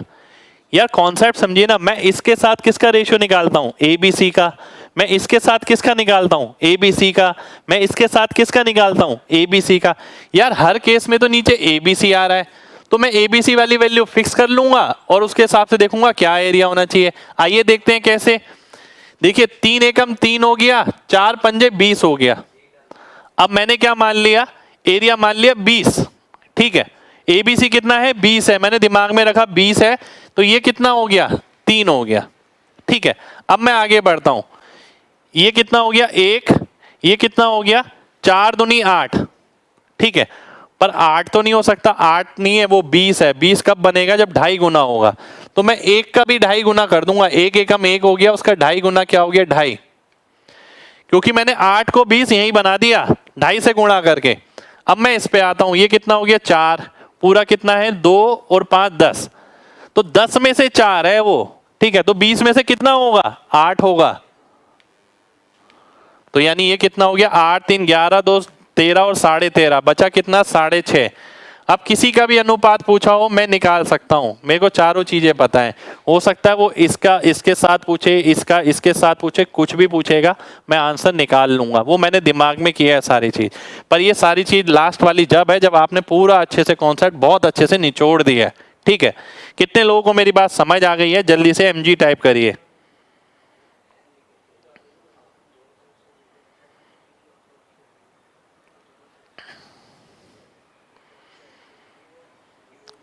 यार, कॉन्सेप्ट समझिए ना। मैं इसके साथ किसका रेशियो निकालता हूँ ए बी सी का, मैं इसके साथ किसका निकालता हूँ ए बी सी का, मैं इसके साथ किसका निकालता हूँ ए बी सी का। यार हर केस में तो नीचे ए बी सी आ रहा है, तो मैं ए बी सी वाली वैल्यू फिक्स कर लूंगा और उसके हिसाब से देखूंगा क्या एरिया होना चाहिए। आइए देखते हैं कैसे। देखिए 3 एकम 3 हो गया, 4 पंजे 20 हो गया। अब मैंने क्या मान लिया, एरिया मान लिया 20, ठीक है। ए बी सी कितना है 20 है, मैंने दिमाग में रखा 20 है, तो ये कितना हो गया 3 हो गया, ठीक है। अब मैं आगे बढ़ता हूं, ये कितना हो गया 1, ये कितना हो गया 4 दूनी 8, ठीक है। पर 8 तो नहीं हो सकता, 8 नहीं है वो 20 है। 20 कब बनेगा जब 2.5 गुना होगा, तो मैं 1 का भी 2.5 गुना कर दूंगा। 1 एकम 1 हो गया, उसका 2.5 गुना क्या हो गया 2.5, क्योंकि मैंने 8 को 20 यहीं बना दिया 2.5 से गुणा करके। अब मैं इस पे आता हूं, ये कितना हो गया 4, पूरा कितना है 2 और 5 10, तो 10 में से 4 है वो, ठीक है। तो 20 में से कितना होगा 8 होगा, तो यानी ये कितना हो गया 8 3 11 2 13 और 13.5, बचा कितना 6.5। अब किसी का भी अनुपात पूछा हो मैं निकाल सकता हूं, मेरे को चारों चीजें पता है। हो सकता है वो इसका इसके साथ पूछे, इसका इसके साथ पूछे, कुछ भी पूछेगा मैं आंसर निकाल लूंगा, वो मैंने दिमाग में किया है सारी चीज। पर ये सारी चीज लास्ट वाली जब है जब आपने पूरा अच्छे से कॉन्सेप्ट बहुत अच्छे से निचोड़ दिया है, ठीक है। कितने लोगों को मेरी बात समझ आ गई है? जल्दी से एमजी टाइप करिए।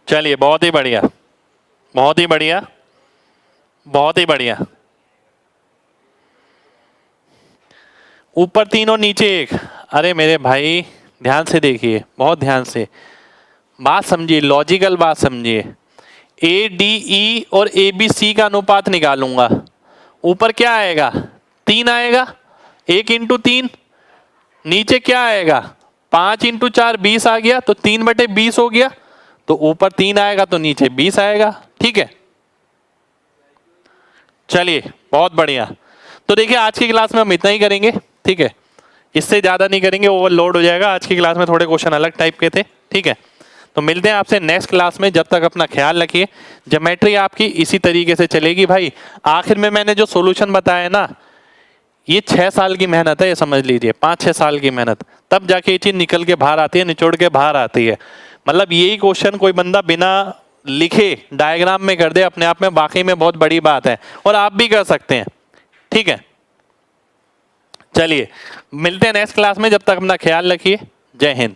चलिए बहुत ही बढ़िया। बहुत ही बढ़िया, बहुत ही बढ़िया। ऊपर 3 और नीचे 1। अरे मेरे भाई ध्यान से देखिए, बहुत ध्यान से बात समझिए, लॉजिकल बात समझिए। ए डी ई और ए बी सी का अनुपात निकालूंगा, ऊपर क्या आएगा? 3 आएगा, 1 इंटू 3। नीचे क्या आएगा? 5 इंटू 4 20 आ गया, तो 3/20 हो गया। तो ऊपर 3 आएगा तो नीचे 20 आएगा। ठीक है, चलिए बहुत बढ़िया। तो देखिए आज की क्लास में हम इतना ही करेंगे, ठीक है, इससे ज्यादा नहीं करेंगे, ओवरलोड हो जाएगा। आज की क्लास में थोड़े क्वेश्चन अलग टाइप के थे, ठीक है। तो मिलते हैं आपसे नेक्स्ट क्लास में, जब तक अपना ख्याल रखिए। ज्योमेट्री आपकी इसी तरीके से चलेगी भाई। आखिर में मैंने जो सॉल्यूशन बताया ना, ये 6 साल की मेहनत है, ये समझ लीजिए, 5-6 साल की मेहनत, तब जाके ये चीज निकल के बाहर आती है, निचोड़ के बाहर आती है। मतलब यही क्वेश्चन कोई बंदा बिना लिखे डायग्राम में कर दे, अपने आप में वाकई में बहुत बड़ी बात है, और आप भी कर सकते हैं, ठीक है। चलिए मिलते हैं नेक्स्ट क्लास में, जब तक अपना ख्याल रखिए। जय हिंद।